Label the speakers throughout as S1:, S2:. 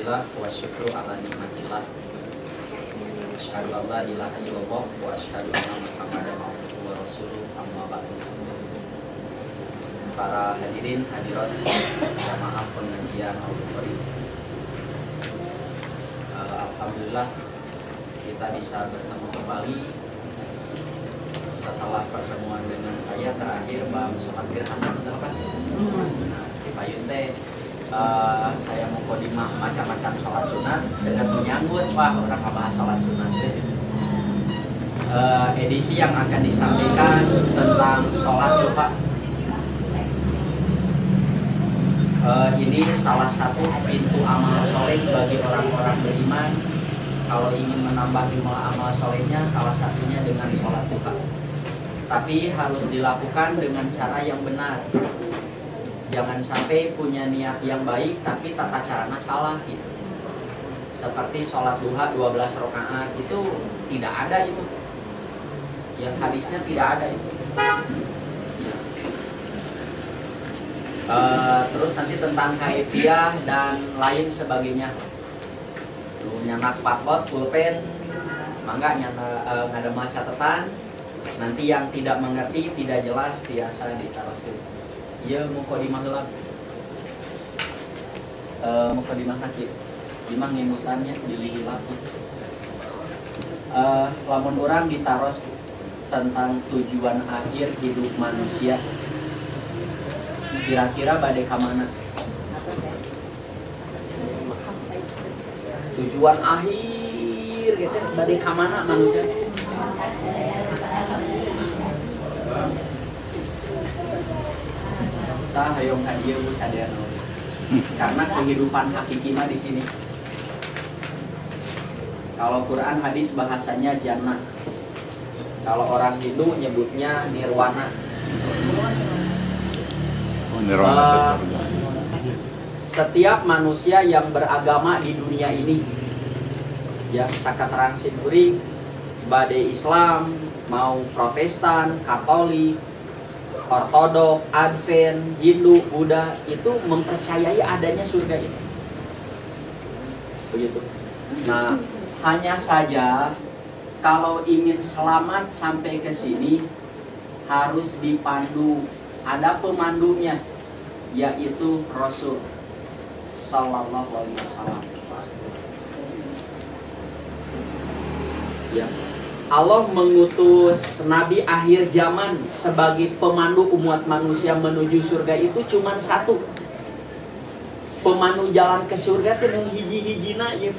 S1: Alhamdulillah wa syukru ala nikmatillah. Asyhadu an la ilaha illallah wa asyhadu anna Muhammadan abduhu wa rasuluh, amma ba'du. Para hadirin hadirat jamaah pengajian Al-Bukhari, alhamdulillah kita bisa bertemu kembali setelah pertemuan dengan saya terakhir Bang Sobat Gerhana, apa? Nah, di Payun teh saya mau kodimah macam-macam sholat sunat, sedang menyambut Pak orang ngebahas sholat sunat. Edisi yang akan disampaikan tentang sholat duha. Ini salah satu pintu amal soleh bagi orang-orang beriman. Kalau ingin menambah jumlah amal solehnya, salah satunya dengan sholat duha. Tapi harus dilakukan dengan cara yang benar. Jangan sampai punya niat yang baik tapi tata caranya salah gitu. Seperti sholat duha 12 rakaat itu tidak ada itu. Yang hadisnya tidak ada itu. Ya. Terus nanti tentang kaifiah dan lain sebagainya. Tuh nyanak patbot, pulpen, mangga ngadema catatan. Nanti yang tidak mengerti, tidak jelas biasa ditaruh. Iya mukodimah heula. Mukodimah nakit. Dimang ngemutannya dilihilap. Lamun orang ditaros tentang tujuan akhir hidup manusia. Kira-kira bade ka mana? Tujuan akhir gitu bade ka mana manusia? Kita hayong hadiah bu sadayana. Karena kehidupan hakiki mah di sini. Kalau Quran hadis bahasanya jannah. Kalau orang Hindu nyebutnya nirwana. Setiap manusia yang beragama di dunia ini, ya sakaterang simkuring, badai Islam, mau Protestan, Katolik, Ortodok, Advent, Hindu, Buddha itu mempercayai adanya surga itu. Begitu. Nah, hanya saja kalau ingin selamat sampai ke sini harus dipandu. Ada pemandunya, yaitu Rasul Sallallahu Alaihi Wasallam. Ya. Allah mengutus Nabi akhir zaman sebagai pemandu umat manusia menuju surga itu cuma satu. Pemandu jalan ke surga itu yang hiji-hijina ya.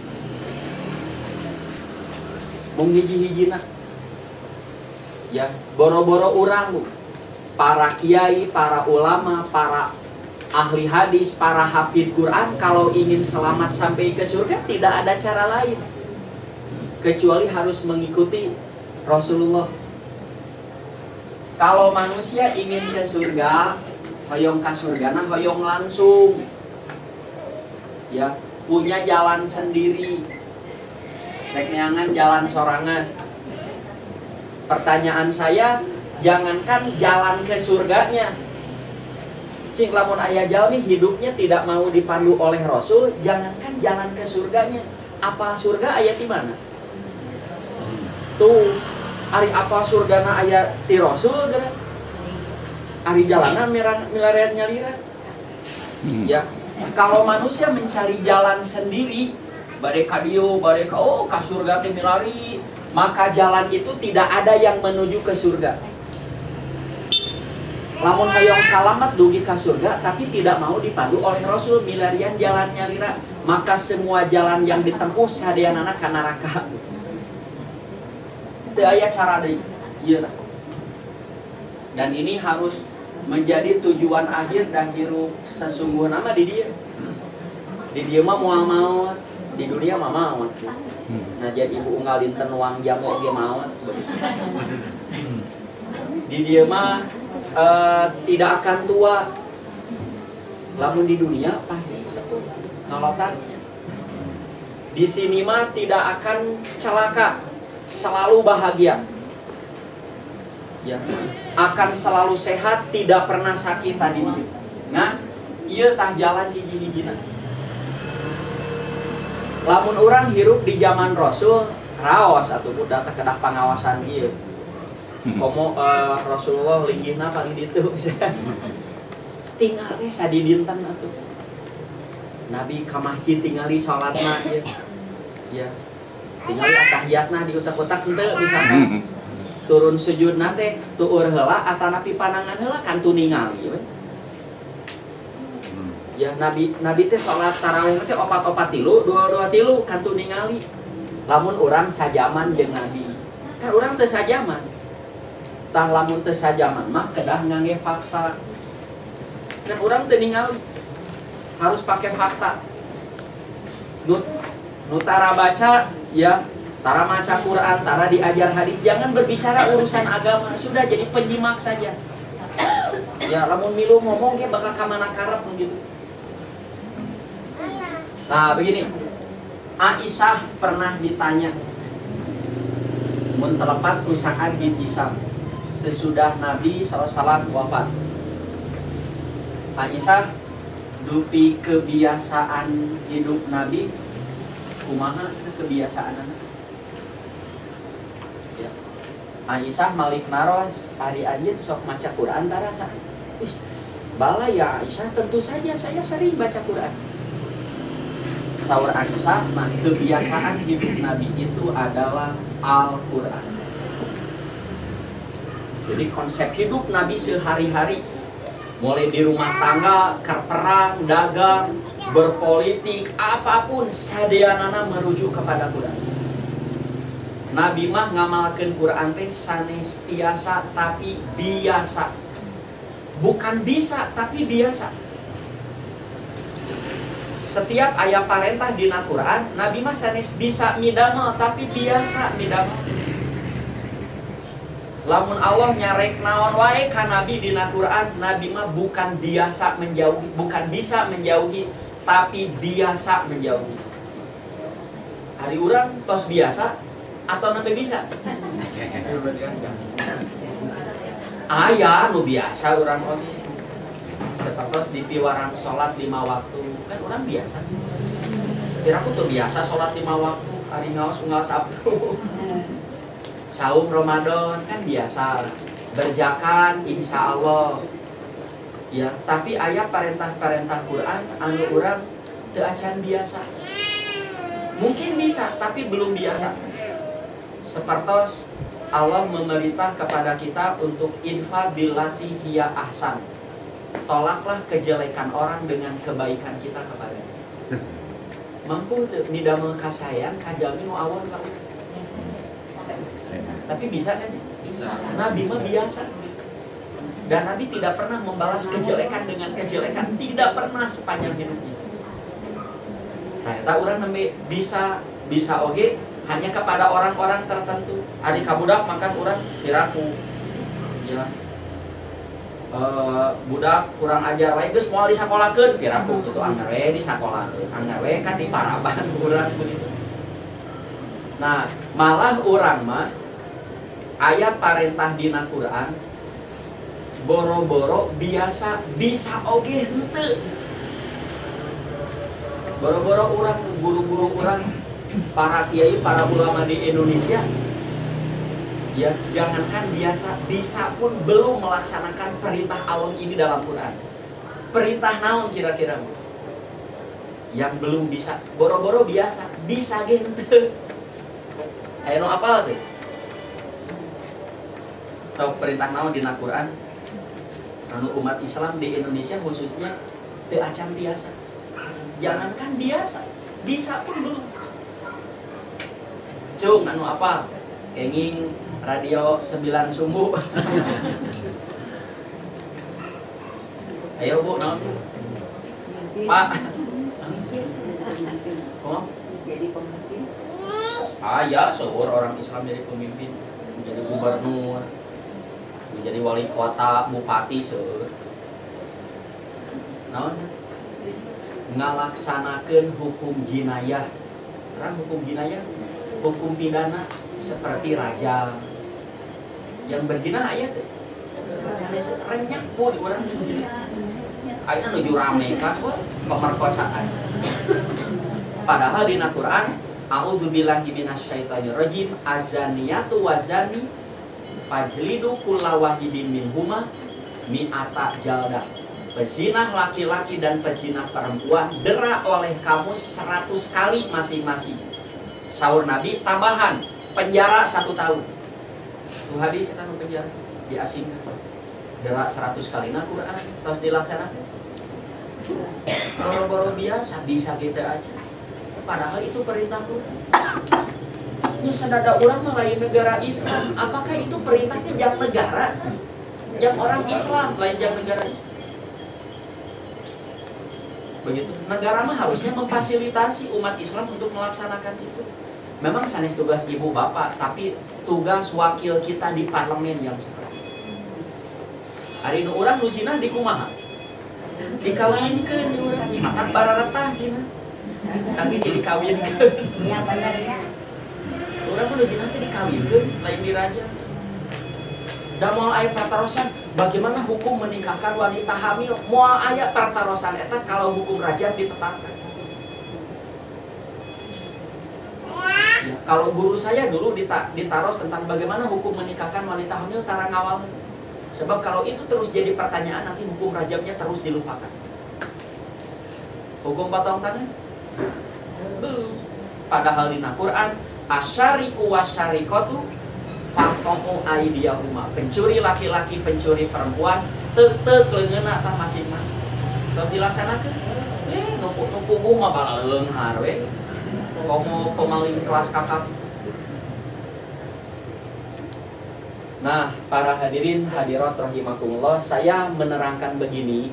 S1: Mung hiji-hijina. Ya, boro-boro urang Bu. Para kiai, para ulama, para ahli hadis, para hafid Quran kalau ingin selamat sampai ke surga tidak ada cara lain kecuali harus mengikuti Rasulullah. Kalau manusia ingin ke surga, hoyong ke surga, nah hoyong langsung. Ya, punya jalan sendiri. Sekneangan jalan sorangan. Pertanyaan saya, jangankan jalan ke surganya. Cing lamun aya jauh nih hidupnya tidak mau dipandu oleh Rasul, jangankan jalan ke surganya. Apa surga aya di mana? Tuh, ari apa surgana aya ti Rasul geura. Ari jalanan milarian nyalira. Ya, kalau manusia mencari jalan sendiri, bade ka dieu, bade ka ka surga teh milari, maka jalan itu tidak ada yang menuju ke surga. Lamun hayong salamat dugi ka surga tapi tidak mau dipandu oleh Rasul milarian jalan nyalira, maka semua jalan yang ditempuh sadeanana ka neraka. Daya cara deui. Ieu tah. Dan ini harus menjadi tujuan akhir dan hirup sesungguhna mah di dieu. Di dieu mah moal maot, di dunia mah maot. Nah jadi ibu unggal dinten uang jamu oge maot. Di dieu mah tidak akan tua. Lamun di dunia pasti sepuh nolotannya. Di sini mah tidak akan celaka, selalu bahagia. Ya, akan selalu sehat, tidak pernah sakit tadi. Nah, ieu tah jalan hiji-hijina. Lamun orang hirup di zaman Rasul raos atuh budak teh kedah pangawasan ieu. Komo Rasulullah linggihna paling ditu bisa. Tinggal ge sadi dinten atuh. Nabi ka masjid tingali salatna ieu. Ya. Tingali tahiyatna diutak-utak henteu bisa. Turun sujud teh tueur heula atanapi panangan heula kan tu ningali we. Ya Nabi teh salat tarawih teh 4-4 tilu, 2-2 tilu kan tu ningali. Lamun urang sajaman jeung Nabi. Kan urang teu sajaman. Tah lamun teu sajaman mah kedah ngangge fakta. Kan urang teu ningali. Harus pakai fakta. Nu tara baca ya, tara maca Quran, tara diajar hadis, jangan berbicara urusan agama, sudah jadi penyimak saja. Ya lamun milu ngomong ge bakal ka mana karep gitu. Nah, begini. Aisyah pernah ditanya mun telepat ku Sa'ad bin Hisam sesudah Nabi SAW wafat. Aisyah dupi kebiasaan hidup Nabi kumaha kebiasaanana? Ya. Aisyah malik naros hari anjeun sok maca Quran tara Sa'ad. Bala ya Aisyah, tentu saja saya sering baca Quran. Saur Aisyah, nah kebiasaan hidup Nabi itu adalah Al-Quran. Jadi konsep hidup Nabi sehari-hari, mulai di rumah tangga, perang, dagang, berpolitik, apapun sadeanana merujuk kepada Quran. Nabi mah ngamalkeun Quran teh sanes tiasa tapi biasa. Bukan bisa tapi biasa. Setiap ayat perintah dina Quran, Nabi mah sanes bisa midamel tapi biasa midamel. Lamun Allah nyarek naon wae ka Nabi dina Quran, Nabi mah bukan biasa menjauhi, bukan bisa menjauhi, tapi biasa menjauhi. Hari urang tos biasa atau Nabi bisa? Aya nu biasa urang oge. Sepertos di piwarang sholat 5 waktu kan orang biasa. Kira-kira tuh biasa sholat 5 waktu hari ngaos unggal Sabtu. Saum Ramadan kan biasa. Berzakat insya Allah. Ya, tapi ayat perintah-perintah Quran anu urang teu acan biasa. Mungkin bisa tapi belum biasa. Sepertos Allah memerintah kepada kita untuk infaq billati hiya ahsan. Tolaklah kejelekan orang dengan kebaikan kita kepadanya. Mampu didamel kasayang kajalmi nu awon ka. Tapi bisa kan? Bisa. Nabi mah biasa. Dan Nabi tidak pernah membalas kejelekan dengan kejelekan, tidak pernah sepanjang hidupnya. Nah, eta urang nembe bisa oge hanya kepada orang-orang tertentu. Ari kabudak makan urang piraku. Ya. Budak kurang ajar wae geus moal disakolakeun piraku kitu anggar we disakolakeun anggar we kan diparaban urang begitu. Nah malah urang mah aya parentah dina Quran boro-boro biasa bisa oge henteu. Boro-boro urang guru-guru urang para kiai para ulama di Indonesia ya, jangankan biasa, bisa pun belum melaksanakan perintah Allah ini dalam Quran. Perintah naon kira-kira? Yang belum bisa, boro-boro biasa, bisa gente. Ayo apa tuh? So, perintah naon dina Quran? Anu umat Islam di Indonesia khususnya teu acan biasa. Jangankan biasa, bisa pun belum. Cung, anu apa? Kenging radio 9 sumbu. Ayo Bu, naon? Pak. Oh?
S2: Jadi pemimpin.
S1: Ya, seueur orang Islam jadi pemimpin, menjadi gubernur, menjadi wali kota, bupati seueur. Naon? Ngalaksanakeun hukum jinayah. Karena hukum jinayah, hukum pidana seperti raja yang berzina aya teh. Renyak pun di urang. Aya nuju rame kan pemerkosaan. Padahal di Al-Quran, a'udzubillahi minasyaitonirrajim, azaniyatu wazani fajlidu kulla wahidin minhuma mi'ata jaldah. Pezinah laki-laki dan pezinah perempuan dera oleh kamu 100 kali masing-masing. Sahur Nabi, tambahan penjara 1 tahun. Tuh hadis kan penjara diasingkan. Dera 100 kali na Quran terus dilaksanakan. Boro-boro biasa bisa gitu aja. Padahal itu perintah Quran. Nya sadada urang mah lain negara Islam. Apakah itu perintahnya jang negara? Jang orang Islam lain jang negara Islam. Begitu. Negara mah harusnya memfasilitasi umat Islam untuk melaksanakan itu. Memang sanes tugas ibu bapak, tapi tugas wakil kita di parlemen yang seperti itu. Hari nu urang nu zinah di kumaha? Dikawinkeun di urang, matak bararetah zinah. Tapi jadi kawinkeun.
S2: Yang benernya
S1: Urang nu zinah teh dikawinkeun, lain diraja. Da moal aya pertarosan, bagaimana hukum menikahkan wanita hamil? Moal aya pertarosan eta kalau hukum rajam ditetapkan. Ya, kalau guru saya dulu ditaros tentang bagaimana hukum menikahkan wanita hamil tarang awal. Sebab kalau itu terus jadi pertanyaan, nanti hukum rajamnya terus dilupakan. Hukum potong tangan? Belum. Padahal di Al-Quran, asyariku wasyarikotu faqta'u aydiyahuma. Pencuri laki-laki, pencuri perempuan, teuk-teuk leungeunna tah masing-masing. Terus dilaksanakan. Numpuk-numpuk mah bala leunghar we. Komo pemaling kelas kakak. Nah, para hadirin hadirat rahimakumullah, saya menerangkan begini.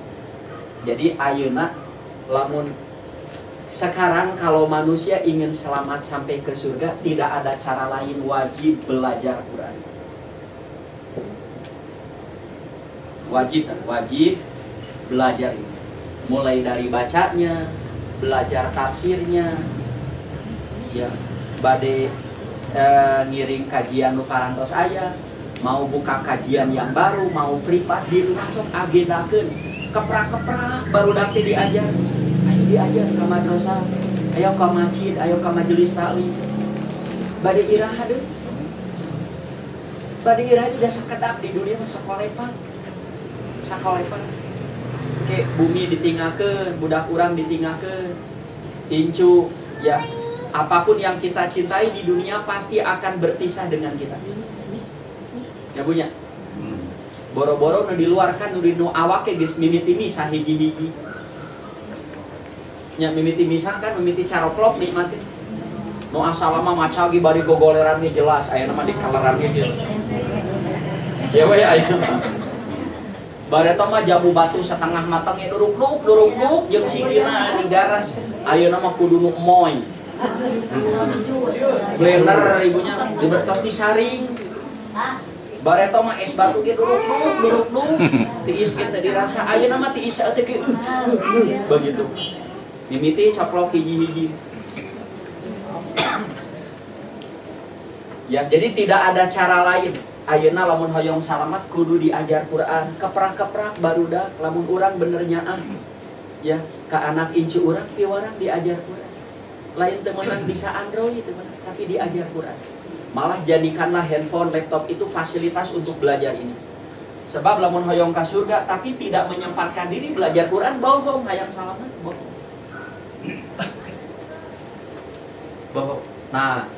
S1: Jadi ayeuna lamun sekarang kalau manusia ingin selamat sampai ke surga, tidak ada cara lain, wajib belajar Quran. Wajib belajar ini. Mulai dari bacanya, belajar tafsirnya, ya, bade ngiring kajian nu parantos aya, mau buka kajian yang baru, mau privat di rumah sok agendakeun. Keprak-keprak baru dake diajar. Ayo diajar ke madrasah, ayo ke masjid, ayo ke majelis taklim. Bade iraha deui. Bade iraha udah sakedap di dunia mah sakolepan. Sakolepan. Ke bumi ditinggalkeun, budak urang ditinggalkeun. Incu, ya, apapun yang kita cintai di dunia pasti akan berpisah dengan kita. Ya punya. Boro-boro nu di luar kan nu awake geus mimiti misah hiji-hiji. Nya mimiti misah kan mimiti caroplok nikmatin. Nu asal mah maca ge bari gogoleran ge jelas, aya nama di kaleran ge jelas. Ya we aya. Bareto mah jamu batu setengah matang ge duruk-duruk jeung sikina digaras. Ayeuna mah kudu nu moy. Blender ibunya dibertos disaring. Bareto mah es batu ge duruk-duruk tiis ge teh dirasa ayeuna mah tiis teh ge begitu. Mimiti caplok hiji-hiji. Ya, jadi tidak ada cara lain. Ayeuna lamun hoyong salamat kudu diajar Quran, keprak-keprak barudak lamun urang bener nyaang. Ya, ka anak incu urang piwarang diajar Quran. Lain teu meunang bisa Android teu meunang, tapi diajar Quran. Malah jadikanlah handphone, laptop itu fasilitas untuk belajar ini. Sebab lamun hoyong ka surga tapi tidak menyempatkan diri belajar Quran, bohong hayang salamat, bohong. Nah,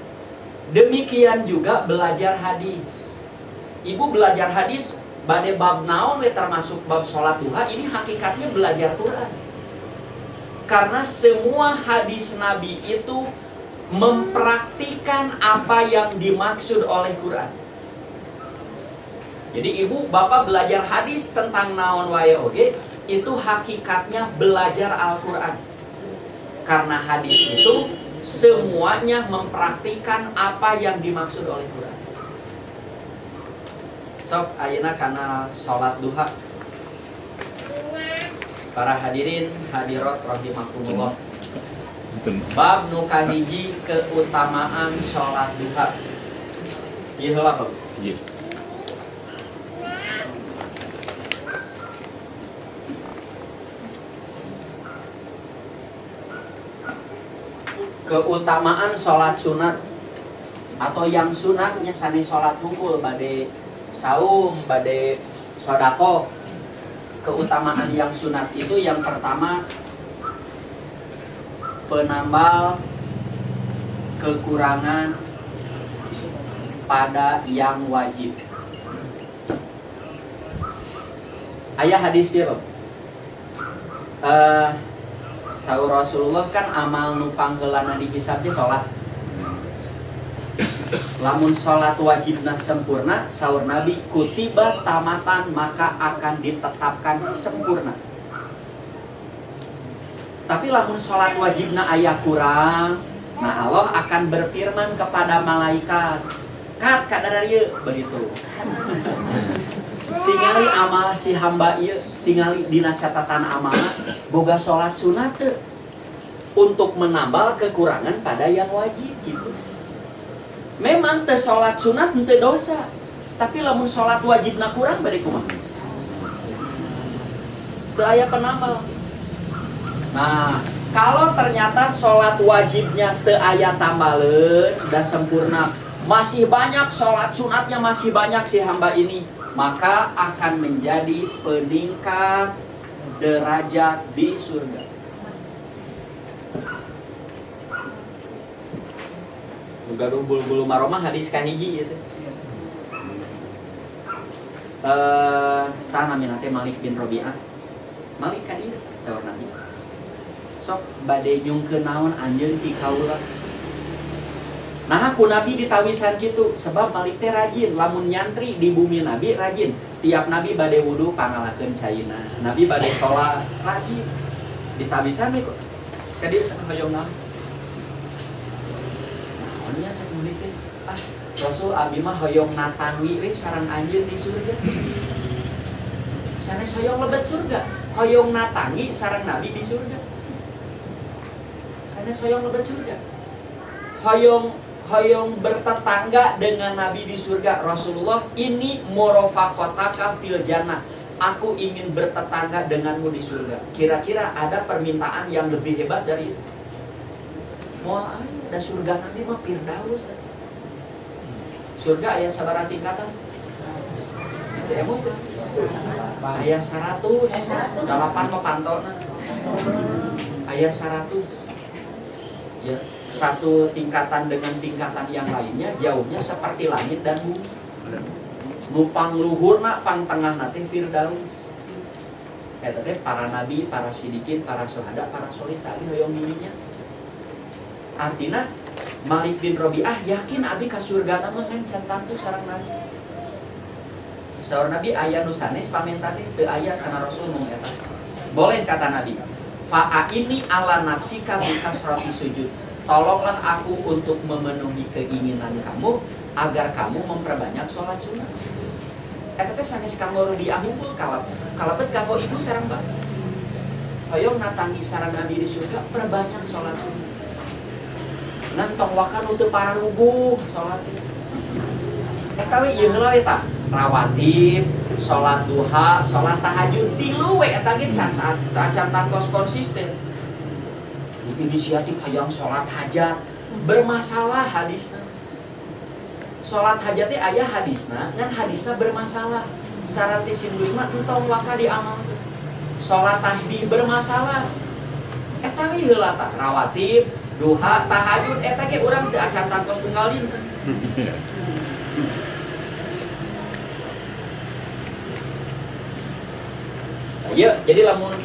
S1: demikian juga belajar hadis. Ibu belajar hadis bade bab naon we termasuk bab sholat duha, ini hakikatnya belajar Quran. Karena semua hadis Nabi itu mempraktikan apa yang dimaksud oleh Quran. Jadi ibu bapak belajar hadis tentang naon wae oge, itu hakikatnya belajar Al-Quran. Karena hadis itu semuanya mempraktikan apa yang dimaksud oleh Quran. Sok ayeuna kana salat duha. Para hadirin hadirat rahimakumullah. Bab nu kahiji keutamaan salat duha. Ieu heula Pak. Ieu. Keutamaan sholat sunat atau yang sunatnya sanes sholat hungkul bade saum, bade sodako. Keutamaan yang sunat itu yang pertama penambal kekurangan pada yang wajib. Ayah hadis dia Bang. Saur Rasulullah kan amal nupang heulana dihisab ge salat. Lamun salat wajibna sempurna, saur Nabi kutiba tamatan maka akan ditetapkan sempurna. Tapi lamun salat wajibna aya kurang, nah Allah akan berfirman kepada malaikat, "Kat kadar ieu," begitu. Tingali amal si hamba ieu, tingali dina catatan amalna boga salat sunat teu untuk menambal kekurangan pada yang wajib gitu. Memang teu salat sunat henteu dosa, tapi lamun salat wajibna kurang bade kumaha? Teu aya penambal. Nah, kalau ternyata salat wajibnya teu aya tambaleun, da sempurna, masih banyak salat sunatnya masih banyak si hamba ini, maka akan menjadi peningkat derajat di surga. Gaduh bulu-bulu maromah hadis kahiji gitu. Sana minate Malik bin Robi'ah. Malik kan ieu saur Nabi. Sok bade nyungkeun naon anjeun ti kaula. Nah, ku Nabi ditawisan gitu, sebab Malik teh rajin, lamun nyantri di bumi Nabi rajin. Tiap Nabi bade wudu pangalakeun caina. Nabi bade sholat rajin. Ditawisan we kok. Ka dieu sana hoyong naon. Naonnya cek Malik teh. Rasul abi mah hoyong natangi we sareng anjeun di surga. Sanes hoyong lebet surga, hoyong natangi sareng Nabi di surga. Sanes hoyong lebet surga. Hoyong bertetangga dengan Nabi di surga. Rasulullah, ini murafaqataka fil jannah. Aku ingin bertetangga denganmu di surga. Kira-kira ada permintaan yang lebih hebat dari itu? Moal ada surga Nabi mah Firdaus. Surga aya sabaraha tingkatan? Saya emut aya 100. 8 mah pantona. Aya 100. Ya, satu tingkatan dengan tingkatan yang lainnya jauhnya seperti langit dan bumi. Nupang luhurna pang tengah nate Firdaus. Eta teh para nabi, para sidikin, para syuhada, para sholih tadi hoyong dirinya. Artina Malik bin Robi'ah yakin abi ka surgana mah ngan can tantu sareng Nabi. Saur Nabi aya nu sanes pamenta teh teu aya sana Rasul mung eta. Boleh kata Nabi. Fa'a ini ala nafsika bikasrati sujud. Tolonglah aku untuk memenuhi keinginan kamu agar kamu memperbanyak sholat sunnah. Eta teh sanes kanggo di ahungkul kalebet kanggo ibu sareng bapak. Hoyong natangi sareng Nabi di surga perbanyak sholat sunnah. Ngan tong wakan teu parah rubuh sholat. Eta we ieu heula eta rawatib, sholat duha, sholat tahajud, tilu we eta ge can tos konsisten. Inisiatif hayang sholat hajat bermasalah hadisna. Sholat hajat teh aya hadisna, ngan hadisna bermasalah. Sarati sinduring mah entong waka diamal. Sholat tasbih bermasalah. Eta we heula tah rawatib, duha, tahajud eta ge urang teu acan tos tunggalin. Ya, jadi lamun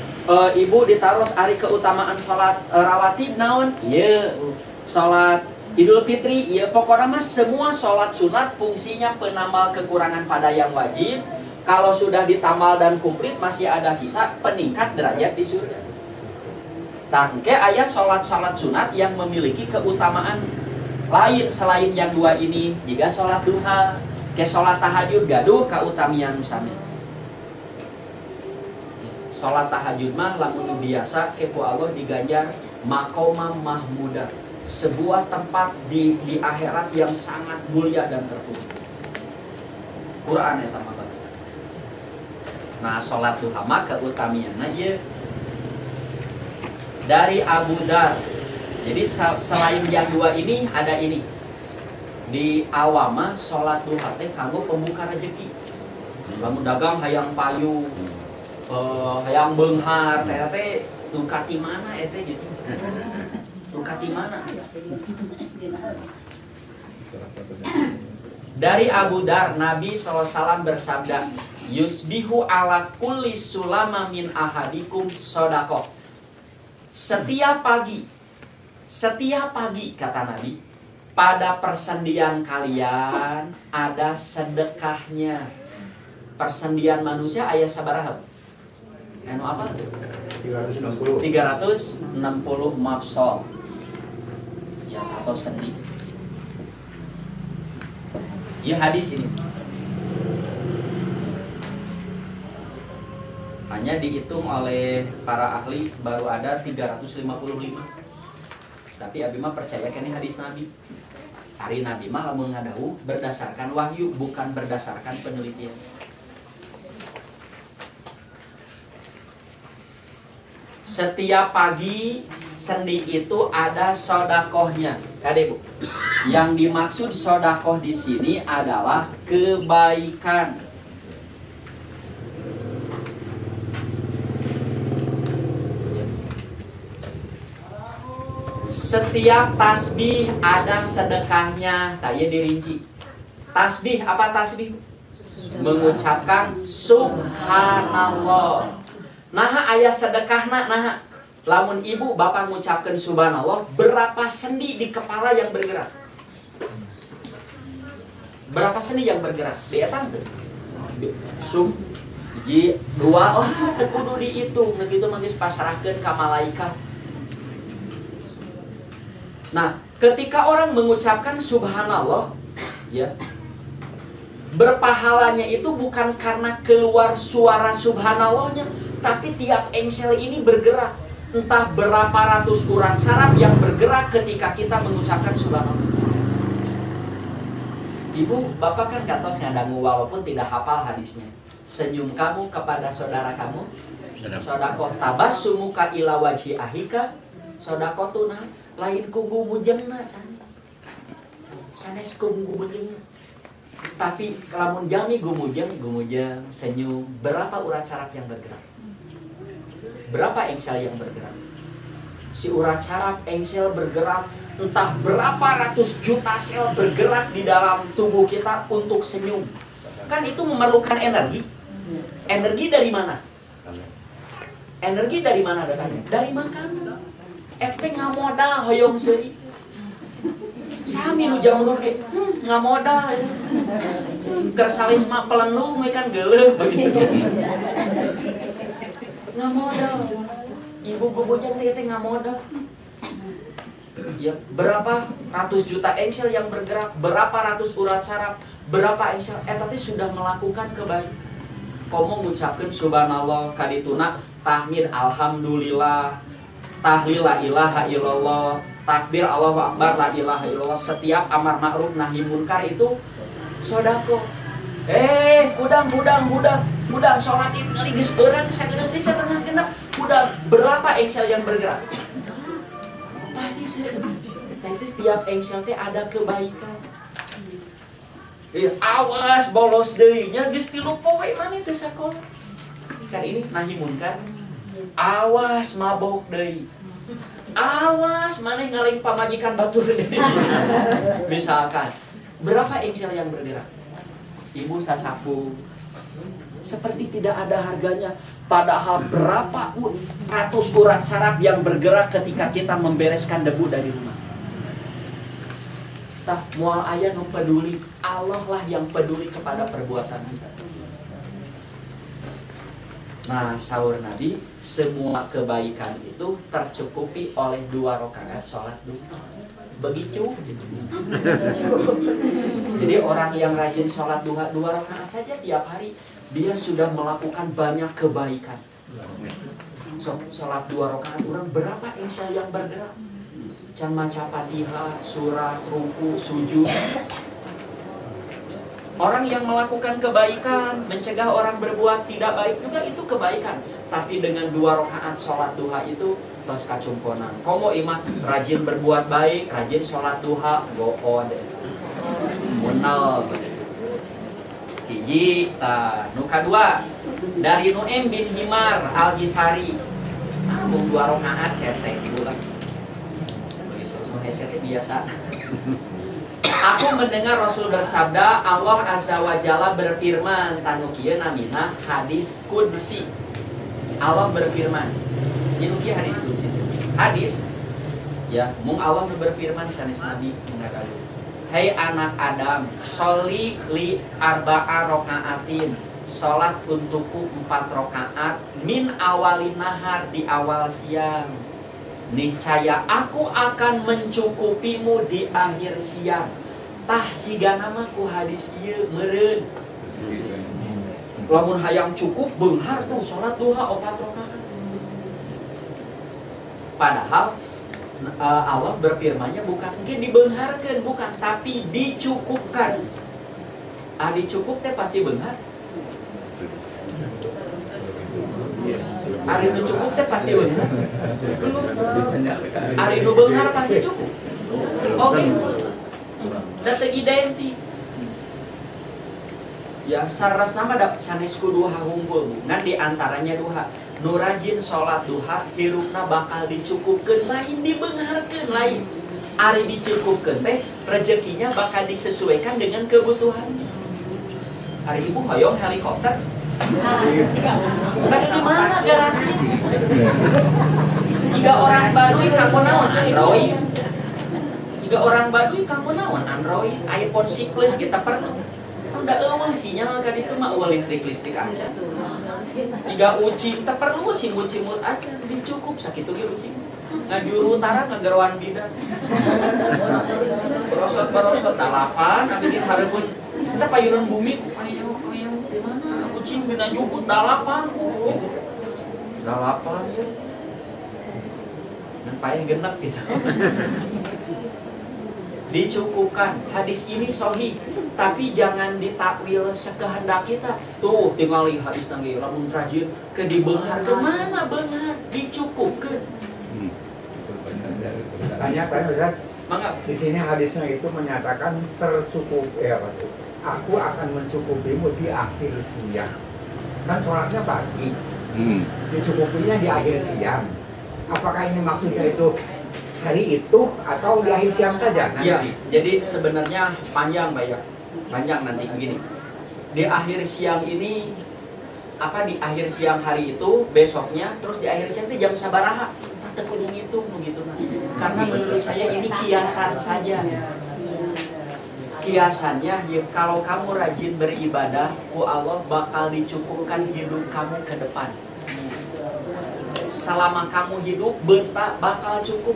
S1: ibu ditaros ari keutamaan sholat rawatib naon? Iya, sholat Idul Fitri, iya pokoknya mas semua sholat sunat fungsinya penambal kekurangan pada yang wajib. Kalau sudah ditambal dan komplit masih ada sisa peningkat derajat di surga. Tangke ayat sholat sunat yang memiliki keutamaan lain selain yang dua ini. Jika sholat duha, ke sholat tahajud gaduh keutamian misalnya. Sholat tahajud mah lamun biasa keku Allah diganjar maqamam mahmuda, sebuah tempat di akhirat yang sangat mulia dan terpuji. Quran eta mah. Nah, sholat duha mah keutamianna ieu. Dari Abu Dar Jadi selain yang dua ini ada ini. Di awama sholat duha teh kanggo pembuka rezeki. Lamun dagang hayang payu, hayang beunghar, teh dukati mana eta gitu. Dukati mana? Dari Abu Dar, Nabi SAW bersabda, yusbihu ala kulli sulama min ahadikum sodakoh. Setiap pagi kata Nabi, pada persendian kalian ada sedekahnya. Persendian manusia aya sabaraha? Anu apa tuh? 360 mafsol. Ya, atau sendi. Ya hadis ini. Hanya dihitung oleh para ahli baru ada 355. Tapi abi mah percaya kene hadis Nabi. Ari Nabi mah lamun ngadawuh berdasarkan wahyu, bukan berdasarkan penelitian. Setiap pagi sendi itu ada sodakohnya, Kade Bu. Yang dimaksud sodakoh di sini adalah kebaikan. Setiap tasbih ada sedekahnya, tanya dirinci. Tasbih apa tasbih? Mengucapkan subhanallah. Nah ayat sedekahna, nah lamun ibu bapak mengucapkan subhanallah, berapa sendi di kepala yang bergerak? Berapa sendi yang bergerak? Dietang tuh. Sum, hiji, dua, oh tekudu dihitung, begitu manggis pasrahkeun ka malaikat. Nah, ketika orang mengucapkan subhanallah, ya, berpahalanya itu bukan karena keluar suara subhanallahnya, tapi tiap engsel ini bergerak. Entah berapa ratus urat saraf yang bergerak ketika kita mengucapkan subhanallah. Ibu, bapak kan katos ngadangu walaupun tidak hafal hadisnya. Senyum kamu kepada saudara kamu, sodakoh tabassumuka ila wajhi ahika, sodakotuna lain ku gumujengna sanes ku gumujengna. Tapi lamun jami gumujeng senyum, berapa urat saraf yang bergerak? Berapa engsel yang bergerak? Si urat saraf engsel bergerak, entah berapa ratus juta sel bergerak di dalam tubuh kita untuk senyum. Kan itu memerlukan energi. Energi dari mana? Energi dari mana datangnya? Dari makan. Ete ngamodal hoyong seuri. Sami nu jamur ge ngamodal. Kersalis mah pelenu we kan geuleuh begitu. Ngamodal. Ibu bobojang teh ngamodal. Ya, berapa ratus juta engsel yang bergerak, berapa ratus urat saraf, berapa engsel eta teh sudah melakukan kebaikan. Komo ngucapkeun subhanallah kadituna tahmid alhamdulillah, tahlil la ilaha illallah, takbir Allahu akbar la ilaha illallah, setiap amar ma'ruf nahi munkar itu sedekah. Budang salat itu kali geus beurang sagedeung di setengah genep. Budang berapa engsel yang bergerak? Pasti tapi setiap engsel teh ada kebaikan. Awas bolos deui nya geus 3 poe mani teh sakola. Kan ini nahi munkar. Awas mabok deui. Awas maneh ngaling pamajikan batur deui. Misalkan, berapa engsel yang bergerak? Ibu sasapu. Seperti tidak ada harganya. Padahal berapa ratus urat saraf yang bergerak ketika kita membereskan debu dari rumah. Tah moal aya nu peduli, Allah lah yang peduli kepada perbuatan kita. Nah, sahur Nabi, semua kebaikan itu tercukupi oleh 2 rakaat sholat duha. Begitu gitu. Jadi orang yang rajin sholat duha 2 rakaat saja tiap hari, dia sudah melakukan banyak kebaikan. Sholat 2 rakaat orang berapa engsel yang bergerak? Can maca Fatihah, surat, ruku, sujud. Orang yang melakukan kebaikan, mencegah orang berbuat tidak baik juga itu kebaikan. Tapi dengan 2 rakaat sholat duha itu tos kacumponan. Komo imah rajin berbuat baik, rajin sholat duha, good. Munal. Hiji, nu kadua dari Nu'aim bin Himar Al-Ghifari. Mung 2 rakaat cetek ulah. Begitu, so cetek biasa. Aku mendengar Rasul bersabda, Allah Azza wa Jalla berfirman, tanu kieu namina hadis qudsi. Allah berfirman. Ini kieu hadis qudsi. Hadis ya, mung Allah berfirman sanes Nabi mengatakan, "Hai anak Adam, sholli li arba'a rakaatin." Salat untukku 4 rakaat min awalin nahar, di awal siang. Niscaya aku akan mencukupimu di akhir siang. Tah sigana mah ku hadis ieu meureun. Lamun hayang cukup beunghar tuh salat duha 4 rakaat. Padahal Allah berfirmannya bukan mungkin dibeungharkeun, bukan, tapi dicukupkan. Dicukup teh pasti beunghar. Ari nu cukup teh pasti beunghar. Ari nu beunghar pasti cukup. Oke. Da teu identik. Ya saras nama da sanes ku duha hungkul. Ngan di antaranya duha. Nu rajin sholat duha hirupna bakal dicukupkeun, lain dibeungharkeun, lain. Ari dicukupkeun teh rezekinya bakal disesuaikan dengan kebutuhan. Hari ibu hoyong helikopter. Bade di mana garasi? 3 orang Baduy kanggo naon Android. 3 orang Baduy kanggo naon Android. iPhone 6 plus kita perlu. Udah eueuh sinyal ka ditu mah eueuh listrik aja. 3 ucing teh perlu simut-simut aja, dicukup sakitu ge ucing. Ngajuru utara ngageroan bidan. Berosot dalapan abi dieu hareupeun. Eta payunan bumi koyong di mana? Ucing bina jukut dalapan gitu. Dalapan ya. Dan payah genep gitu. Dicukupkan. Hadis ini sahih, tapi jangan ditakwil sekehendak kita. Tuh, tinggal hadis nangge lamun rajin ke dibeungharkeun, mana beunghar, dicukupkeun.
S2: Tanya Ustaz.
S1: Mangga.
S2: Di sini hadisnya itu menyatakan tercukup aku akan mencukupimu di akhir siang. Kan sholatnya pagi. Dicukupinya di akhir siang. Apakah ini maksudnya itu hari itu atau di akhir siang saja nanti?
S1: Iya, jadi sebenarnya panjang nanti begini. Di akhir siang ini di akhir siang hari itu besoknya, terus di akhir siang itu jam sabaraha? Teu kudu ngitung begitu mah. Karena menurut saya ini kiasan saja. Kiasannya ya, kalau kamu rajin beribadah, ku Allah bakal dicukupkan hidup kamu ke depan. Selama kamu hidup, bentak bakal cukup.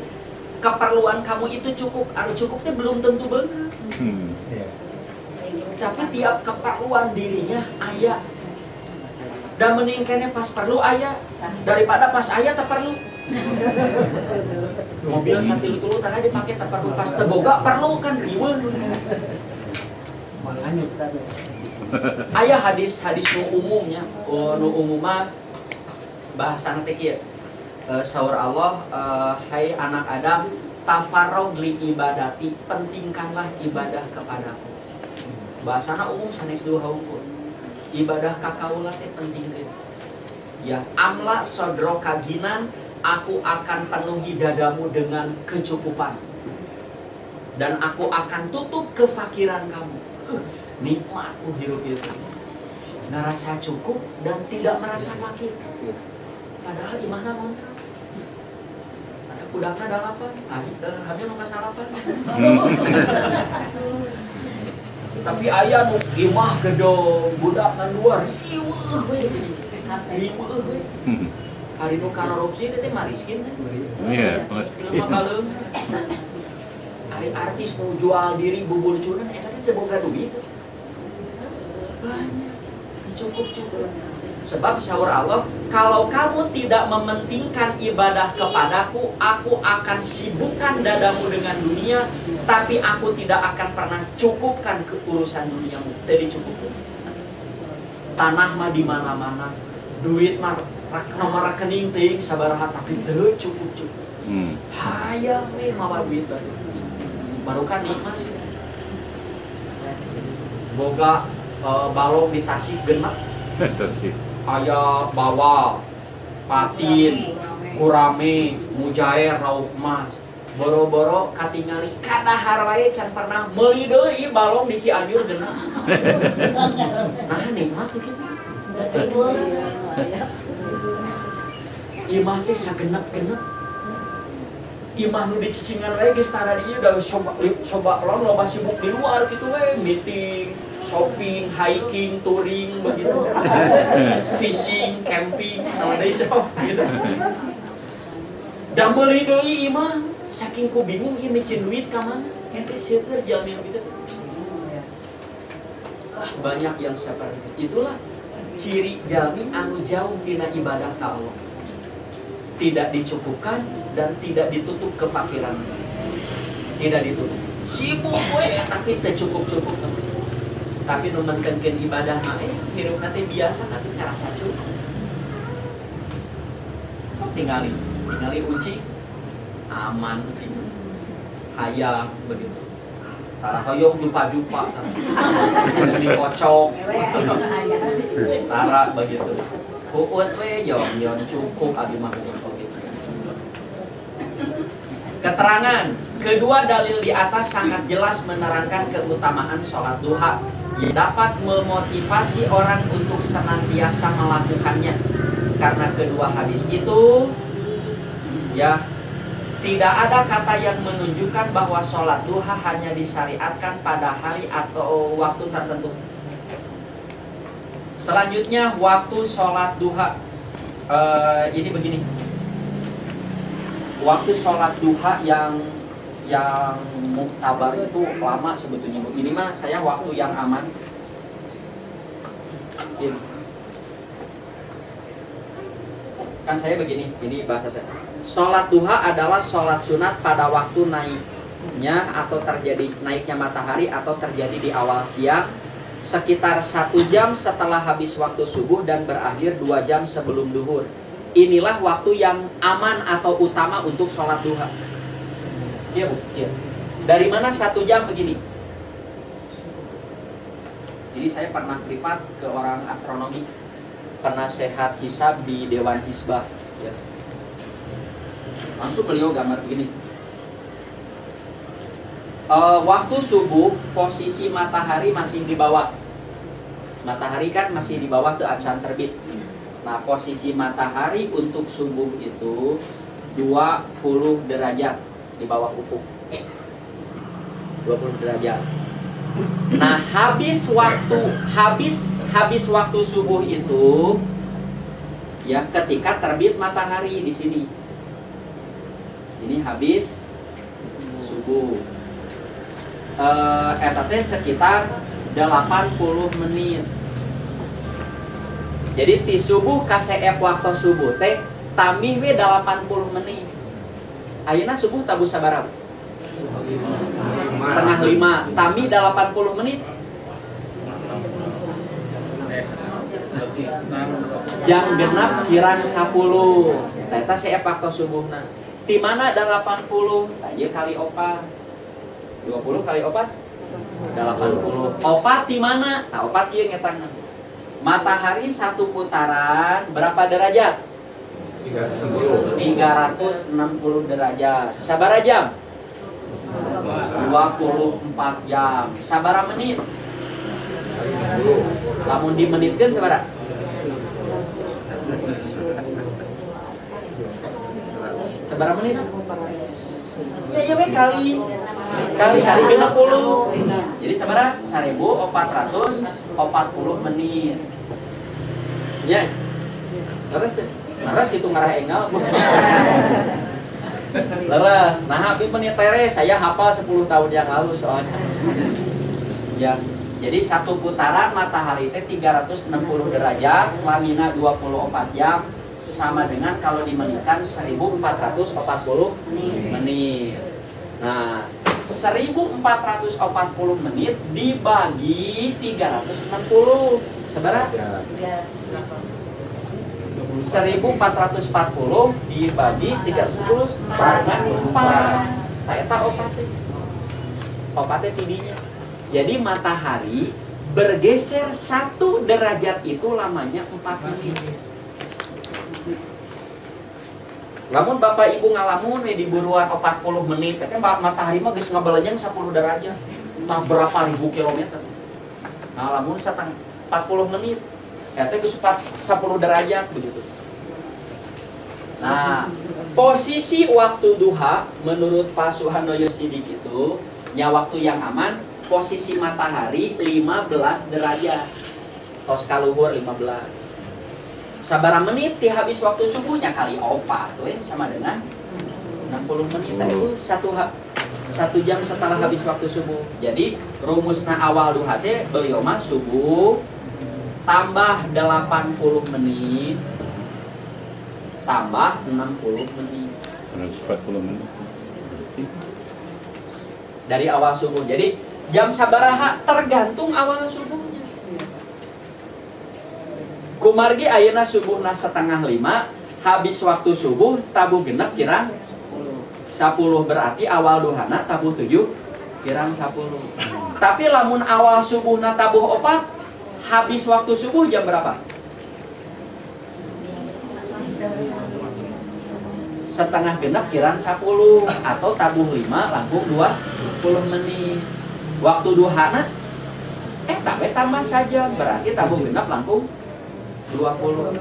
S1: Keperluan kamu itu cukup, cukupnya belum tentu benar. Tapi tiap keperluan dirinya aya. Dan meningkatnya pas perlu aya daripada pas aya tak perlu. Mobil satilu-tulu tadi dipakai tak perlu, pas teboga perlu kan riweuh. Aya hadis nu umumnya, nu umumah bahasana teh kieu. Saur Allah, hai anak Adam, tafarrog li ibadati, pentingkanlah ibadah kepadaku. Bahasana umum sanes duha hungkul. Ibadah ka kaula teh pentingkeun. Ya, amla sodroka ginan, aku akan penuhi dadamu dengan kecukupan. Dan aku akan tutup kefakiran kamu. Nikmat tuh hidup itu. Ngerasa cukup dan tidak merasa fakir. Padahal imahna ngontrak. Budakna dalapan, hamil nu kasalapan. Tapi aya nu imah gedong, budakna luar riweuh we. Riweuh we. Hari nu korupsi teh mariskin teh. Iya, pasti. Film baleung. Hari artis nu jual diri bubulcunan eta teh teu boga duit. Banyak, cukup. Sebab syaur Allah, kalau kamu tidak mementingkan ibadah kepadaku, aku akan sibukkan dadamu dengan dunia, tapi aku tidak akan pernah cukupkan keurusan duniamu. Jadi cukup. Tanah mah di mana-mana, duit mah nomor rekening ting sabaraha tapi teu cukup. Hayang we mawa duit baru kan nikmat. Boga balong di tasik genep. Aya bawa patin, kurame, mujair, rauk emas. Boro-boro katingali kadahar wae can pernah meuli deui balong di Cianjur genep. Nah nikmat tuh kitu. Imah teh sagenep-genep. Imah nu dicicingan wae geus tara di ieu da coba lon loba sibuk di luar kitu we, meeting, shopping, hiking, touring begitu. Fishing, camping, nowadays sok gitu. Da meuli deui imah saking ku bingung ieu micin duit ka mana? Ente seueur jalmi gitu. Banyak yang seperti itu. Itulah ciri jalmi anu jauh dina ibadah ka Allah. Tidak dicukupkan dan tidak ditutup kefakiran. Tidak ditutup. Sibuk we tapi teu cukup-cukup. Tapi nu mentenkeun ibadah mah hirup nanti biasa tapi ngerasa cukup. Tingali uci aman uci. Hayang begitu. Tara hoyong jupa-jupa. Dikocok. Tara begitu. Uut we yon cukup abi mah. Keterangan kedua dalil di atas sangat jelas menerangkan keutamaan sholat duha yang dapat memotivasi orang untuk senantiasa melakukannya. Karena kedua hadis itu ya tidak ada kata yang menunjukkan bahwa sholat duha hanya disyariatkan pada hari atau waktu tertentu. Selanjutnya waktu sholat duha ini begini. Waktu sholat duha yang muktabar itu lama sebetulnya. Ini mah saya waktu yang aman. Ini. Kan saya begini, ini bahasa saya. Sholat duha adalah sholat sunat pada waktu naiknya atau terjadi naiknya matahari atau terjadi di awal siang, sekitar 1 jam setelah habis waktu subuh dan berakhir 2 jam sebelum duhur. Inilah waktu yang aman atau utama untuk sholat duha. Iya Bu? Iya. Dari mana 1 jam begini? Jadi saya pernah privat ke orang astronomi, pernah sehat hisab di Dewan Hisbah. Ya. Langsung beliau gambar begini. Waktu subuh posisi matahari masih di bawah. Matahari kan masih di bawah tuh acan terbit. Nah posisi matahari untuk subuh itu 20 derajat di bawah ufuk. 20 derajat. Nah habis waktu subuh itu ya ketika terbit matahari di sini. Ini habis subuh. Eta teh sekitar 80 menit. Jadi ti subuh ka seep waktu subuh teh tamih we 80 menit. Ayeuna subuh tabu sabaraha? 4:30. Tamih 80 menit. Jam genap kirang 10. Eta seep waktu subuhna. Di mana 80? Tah ieu kali 4. 20 kali 4 80. Opat di mana? Nah, opat kieu ngetanna. Matahari satu putaran berapa derajat? 360 derajat. Sabaraha jam? 24 jam. Sabaraha menit? Lamun dimenitkeun sabaraha? Sabaraha menit? Ya we kali 60. Jadi sabaraha? 1440 menit. Ya. Leres teh. Leres kitu ngarah enggal. Leres. Nah, abi menit tere saya hafal 10 tahun yang lalu soalnya. Ya. Jadi satu putaran matahari teh 360 derajat, lamina 24 jam sama dengan kalau dimenitkan 1440 menit. Nah, 1440 menit dibagi 360. Sabaraha?
S2: 20
S1: 1440 dibagi 34 dengan 4. Eta opate tidinya. Jadi matahari bergeser 1 derajat itu lamanya 4 menit. Lamun Bapak Ibu ngalamun di buruan 40 menit, kan matahari mah geus ngabelenyang 10 derajat. Entah berapa ribu kilometer. Nah, lamun 40 menit, eta geus 10 derajat begitu. Nah, posisi waktu duha menurut Pak Suhandoyo Sidik itu nya waktu yang aman, posisi matahari 15 derajat. Tos kaluhur 15. Sabaraha menit ti habis waktu subuhnya kali 4 tuh sama dengan 60 menit. Nah, itu 1 jam setelah habis waktu subuh. Jadi rumusna awal duha teh beliau mah subuh tambah 80 menit tambah 60 menit.
S3: 140 menit.
S1: Dari awal subuh. Jadi jam sabaraha tergantung awal subuhnya. Kumargi ayeuna subuhna 4:30, habis waktu subuh tabuh genep kirang 10, berarti awal duhana tabuh 7 kirang 10. Tapi lamun awal subuhna tabuh 4, habis waktu subuh jam berapa? 4:30 kirang 10 atau tabuh 5 langkung 20 menit. Waktu duhana tapi tambah saja, berarti tabuh genep langkung 20.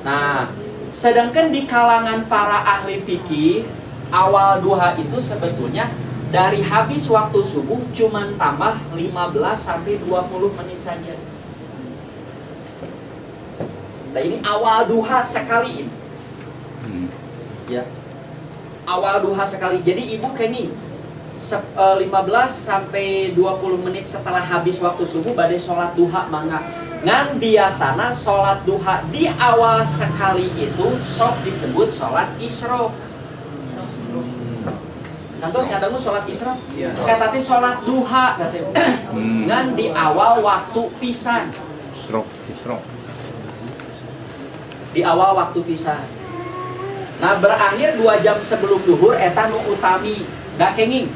S1: Nah, sedangkan di kalangan para ahli fikih, awal duha itu sebetulnya dari habis waktu subuh cuman tambah 15 sampai 20 menit saja. Nah, ini awal duha sekali ini. Ya. Awal duha sekali. Jadi ibu kayaknya 15 sampai 20 menit setelah habis waktu subuh badai sholat duha mangga. Ngan biasana sholat duha di awal sekali itu sok disebut sholat isyraq. Kantos ngadangu sholat isyraq? Kata teh sholat duha katanya. Ngan di awal waktu pisan.
S3: Isyraq.
S1: Di awal waktu pisan. Nah berakhir 2 jam sebelum duhur eta nu utami. Da kenging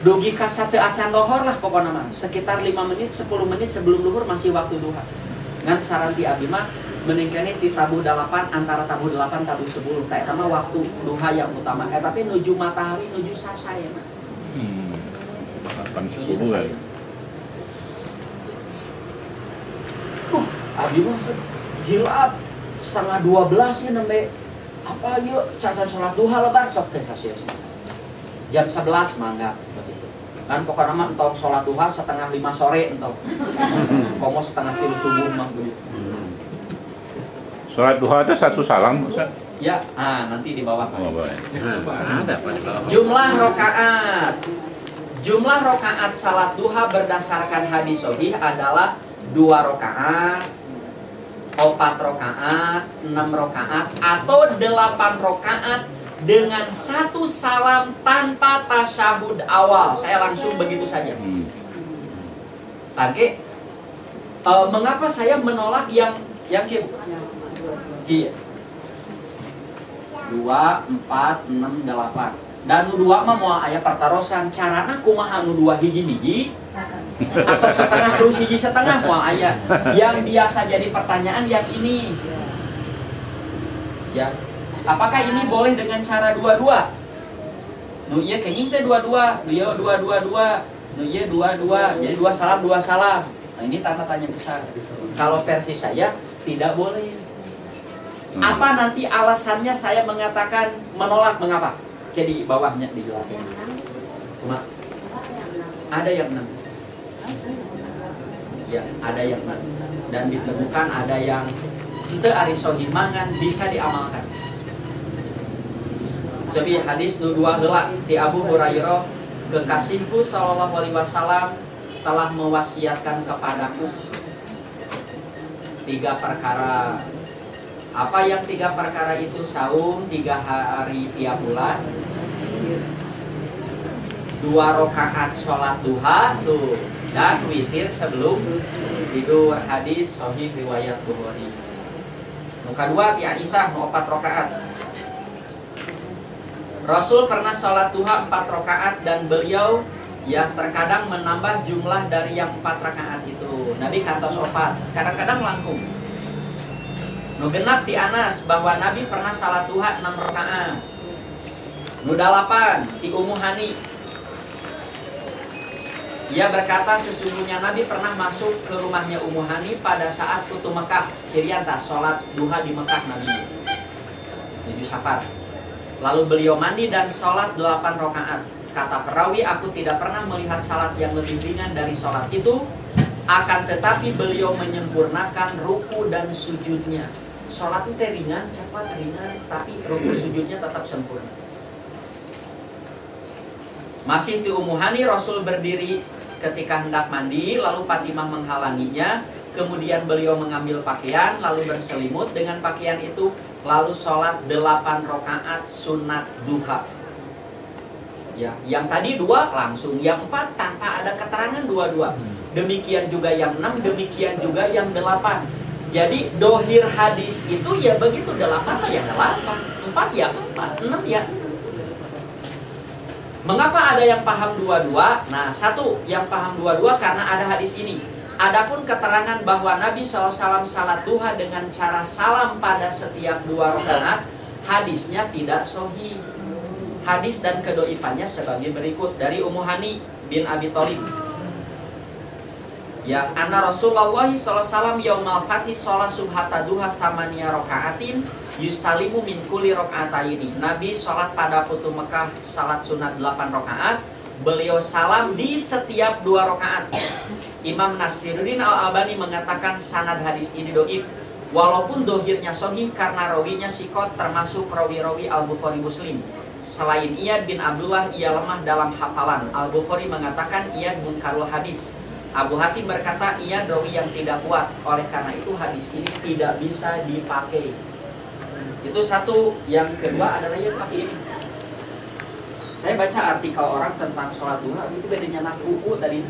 S1: dugi ka sateu acan lohor lah pokona mah. Sekitar 5 menit 10 menit sebelum duhur masih waktu duha. Ngan saranti abdi mah meningkane ti tabuh 8 antara tabuh 8 tabuh 10 ta eta mah waktu duha yang utama. Eta teh nuju matahari nuju sasayeuna.
S3: 8 subuh ya.
S1: Abdi mah jilab 11:30 nya nembe apa yuk cacan sholat duha lebar sok teh sasieuseun. Jam 11 mangga begitu. Kan pokoknya mah entong sholat duha 4:30 sore entong. Komo 2:30 subuh mah begitu.
S3: Sholat duha itu 1 salam, Ustaz?
S1: Ya, nanti di bawah.
S3: Oh, boleh.
S1: Jumlah rakaat. Jumlah rakaat salat duha berdasarkan hadis sahih adalah 2 rakaat, 4 rakaat, 6 rakaat, atau 8 rakaat dengan 1 salam tanpa tasyahud awal. Saya langsung begitu saja. Oke. Mengapa saya menolak yang gitu? Iya. 2, 4, 6, 8. Dan nu 2 mah moal aya pertarosan. Carana kumaha nu 2 hiji-hiji atau setengah terus hiji setengah moal aya. Yang biasa jadi pertanyaan yang ini. Ya. Apakah ini boleh dengan cara 2-2? Nu ieu kenging teh 2-2, nu ieu 2-2-2, nu ieu 2-2. Jadi 2 salam, 2 salam. Nah, ini tanda tanya besar. Kalau versi saya tidak boleh. Apa nanti alasannya saya mengatakan menolak, mengapa? Kayak di bawahnya dijelaskan. Cuma ada yang 6. Ya, ada yang 6. Dan ditemukan ada yang teu ari sahih mangan bisa diamalkan. Jadi hadis nu 2 heula ti Abu Hurairah, kekasihku sallallahu alaihi wasallam telah mewasiatkan kepadaku 3 perkara. Apa yang 3 perkara itu? Saum 3 hari tiap bulan, 2 rakaat sholat duha tuh, dan witir sebelum tidur. Hadis sahih riwayat Bukhari. Nu kadua ti Aisyah nu 4 rakaat. Rasul pernah sholat duha 4 rakaat dan beliau ya terkadang menambah jumlah dari yang 4 rakaat itu. Nabi kantos 4, kadang-kadang langkung. Nu genap ti Anas bahwa Nabi pernah salat duha 6 rakaat. Nu 8 ti Ummu Hani. Ia berkata sesungguhnya Nabi pernah masuk ke rumahnya Ummu Hani pada saat putu Mekah. Cirianta sholat duha di Mekah Nabi. Menuju safar. Lalu beliau mandi dan sholat 8 rakaat. Kata perawi, aku tidak pernah melihat salat yang lebih ringan dari sholat itu. Akan tetapi beliau menyempurnakan ruku dan sujudnya. Sholat itu ringan, cepat ringan, tapi ruku sujudnya tetap sempurna. Masih di Ummu Hani, Rasul berdiri ketika hendak mandi, lalu Fatimah menghalanginya. Kemudian beliau mengambil pakaian, lalu berselimut dengan pakaian itu. Lalu sholat 8 rakaat sunat duha. Ya, yang tadi 2 langsung, yang 4 tanpa ada keterangan 2-2. Demikian juga yang 6, demikian juga yang 8. Jadi dohir hadis itu ya begitu, 8 lah ya 8, 4 ya 4, 6 ya 6. Mengapa ada yang paham 2-2? Nah, satu yang paham 2-2 karena ada hadis ini. Adapun keterangan bahwa Nabi SAW salat duha dengan cara salam pada setiap 2 rakaat, hadisnya tidak sahih. Hadis dan kedoifannya sebagai berikut dari Ummu Hani bin Abi Thalib. Ya, anna Rasulullah SAW yaumal fathi sholat subhata duha thamaniya rakaatin yusalimu min kulli rakaataini. Nabi sholat pada putu Mekah salat sunat 8 rakaat. Beliau salam di setiap 2 rakaat. Imam Nasiruddin Al-Albani mengatakan sanad hadis ini doib. Walaupun dohirnya sahih karena rawinya sikot termasuk rawi-rawi Al-Bukhari Muslim. Selain Iyad bin Abdullah, ia lemah dalam hafalan. Al-Bukhari mengatakan Iyad munkarul hadis. Abu Hatim berkata Iyad rawi yang tidak kuat. Oleh karena itu hadis ini tidak bisa dipakai. Itu satu. Yang kedua adalah yang pakai ini. Saya baca artikel orang tentang sholat duha, itu bedanya nak ruku tadi.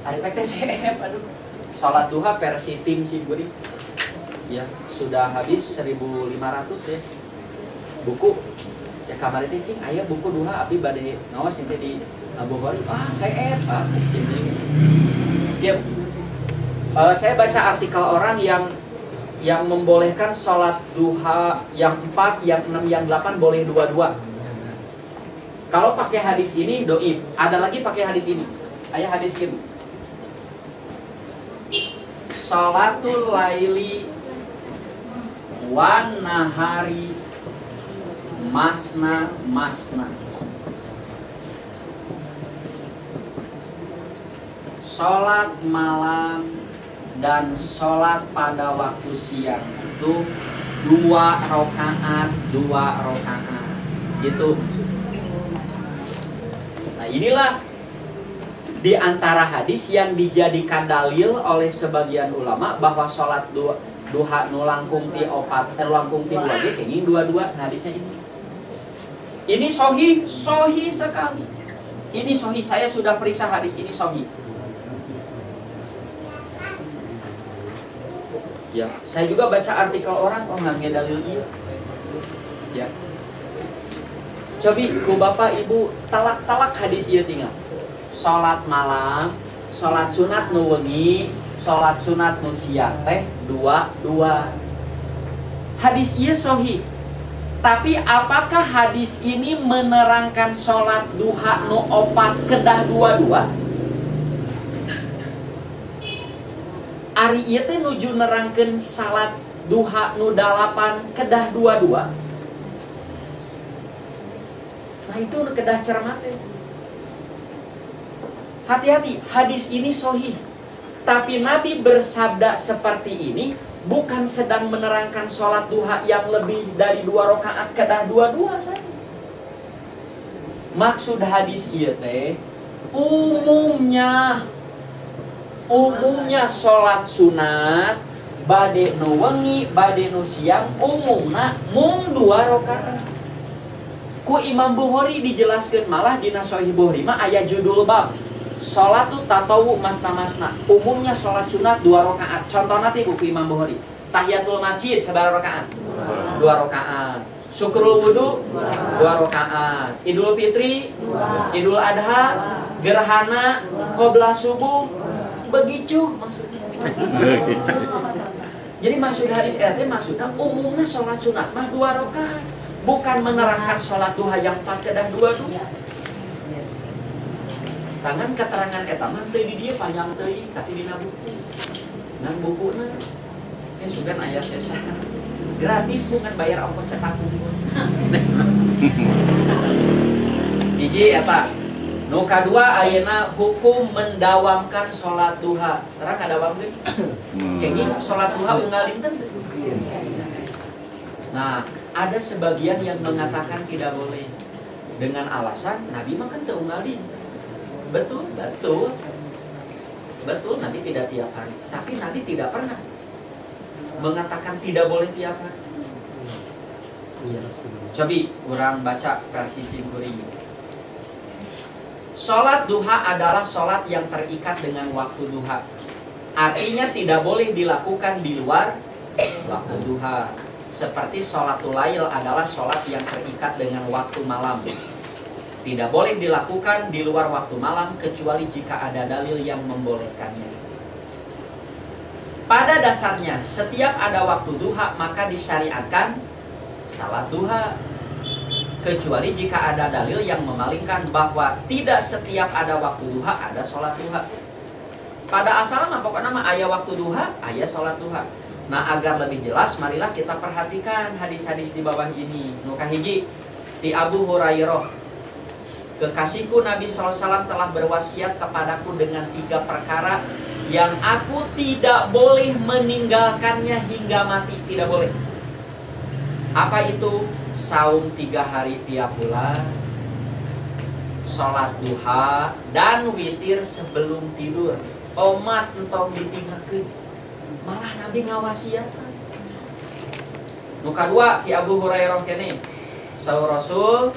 S1: Ada PTCM, aduh. Sholat duha versi tim Siguri. Ya, sudah habis 1.500 ya. Buku. Ya kamar itu cing, aya buku duha abi bade ngawas ente di Bukhari. Saya ya. Saya baca artikel orang yang membolehkan sholat duha yang 4, yang 6, yang 8 boleh 2-2. Kalau pakai hadis ini doib, ada lagi pakai hadis ini. Ayah hadis ini. Sholatul laili wan nahari masna masna. Sholat malam dan sholat pada waktu siang itu 2 rakaat, 2 rakaat. Gitu. Nah, inilah di antara hadis yang dijadikan dalil oleh sebagian ulama bahwa sholat duha nu langkung ti 4 langkung ti 2 ge kenging 2-2 hadisnya ini. Ini sahih sekali. Ini sahih, saya sudah periksa hadis ini sahih. Ya, saya juga baca artikel orang nggak dalil iya. Ya. Cobi ku bapak ibu talak hadis ieu tinggal. Salat malam, salat sunat nu wengi, salat sunat nu siang teh 2-2. Hadis ieu sahih. Tapi apakah hadis ini menerangkan salat duha nu 4 kedah 2-2? Ari ieu teh nuju nerangkeun salat duha nu 8 kedah 2-2. Nah itu kedah cermat ya. Hati-hati, hadis ini sahih. Tapi Nabi bersabda seperti ini bukan sedang menerangkan sholat duha yang lebih dari 2 rakaat kedah 2-2 saja. Maksud hadis ieu teh umumnya sholat sunat bade nu wengi bade nu siang umumna mung 2 rakaat. Ku Imam Bukhari dijelaskan malah dina Sahih Bukhari mah aya judul bab Sholatu tatawu masna-masna. Umumnya sholat sunat 2 rakaat. Contohna ti buku Imam Bukhari. Tahiyatul masjid sabaraha rakaat? 2 rakaat. Syukrul wudu 2 rakaat. Idul Fitri, Idul Adha, gerhana, qobla subuh, begitu maksudnya. Jadi maksud hadis RT maksudnya umumnya sholat sunat mah 2 rakaat, bukan menerangkan sholat duha yang 4 kedah 2. Tangan keterangan eta mah teu di dieu panjang teuing tapi dina buku. Ngan bukuna ya sugan aya sesa. Gratis bukan bayar ongkos cetak buku. Hiji eta. Nu kadua ayeuna hukum mendawamkan sholat duha. Terang ngadawamkeun? Kenging sholat duha unggal dinten. Nah, ada sebagian yang mengatakan tidak boleh dengan alasan Nabi mah kan teu unggal dinten. Betul, Nabi tidak tiap hari. Tapi Nabi tidak pernah mengatakan tidak boleh tiap hari. Coba orang baca versi Simkuring. Sholat duha adalah sholat yang terikat dengan waktu duha. Artinya tidak boleh dilakukan di luar waktu duha. Seperti sholatul lail adalah sholat yang terikat dengan waktu malam. Tidak boleh dilakukan di luar waktu malam kecuali jika ada dalil yang membolehkannya. Pada dasarnya, setiap ada waktu duha maka disyariatkan salat duha. Kecuali jika ada dalil yang memalingkan bahwa tidak setiap ada waktu duha ada sholat duha. Pada asalnya pokoknya mah aya waktu duha, aya sholat duha. Nah agar lebih jelas, marilah kita perhatikan hadis-hadis di bawah ini. Nu kahiji di Abu Hurairah. Kekasihku Nabi SAW telah berwasiat kepadaku dengan 3 perkara yang aku tidak boleh meninggalkannya hingga mati. Tidak boleh. Apa itu? Saum 3 hari tiap bulan, sholat duha, dan witir sebelum tidur. Omat entong ditinggalkeun. Malah Nabi ngawasiatan. Nu kadua ti Abu Hurairah kene. Saur Rasul,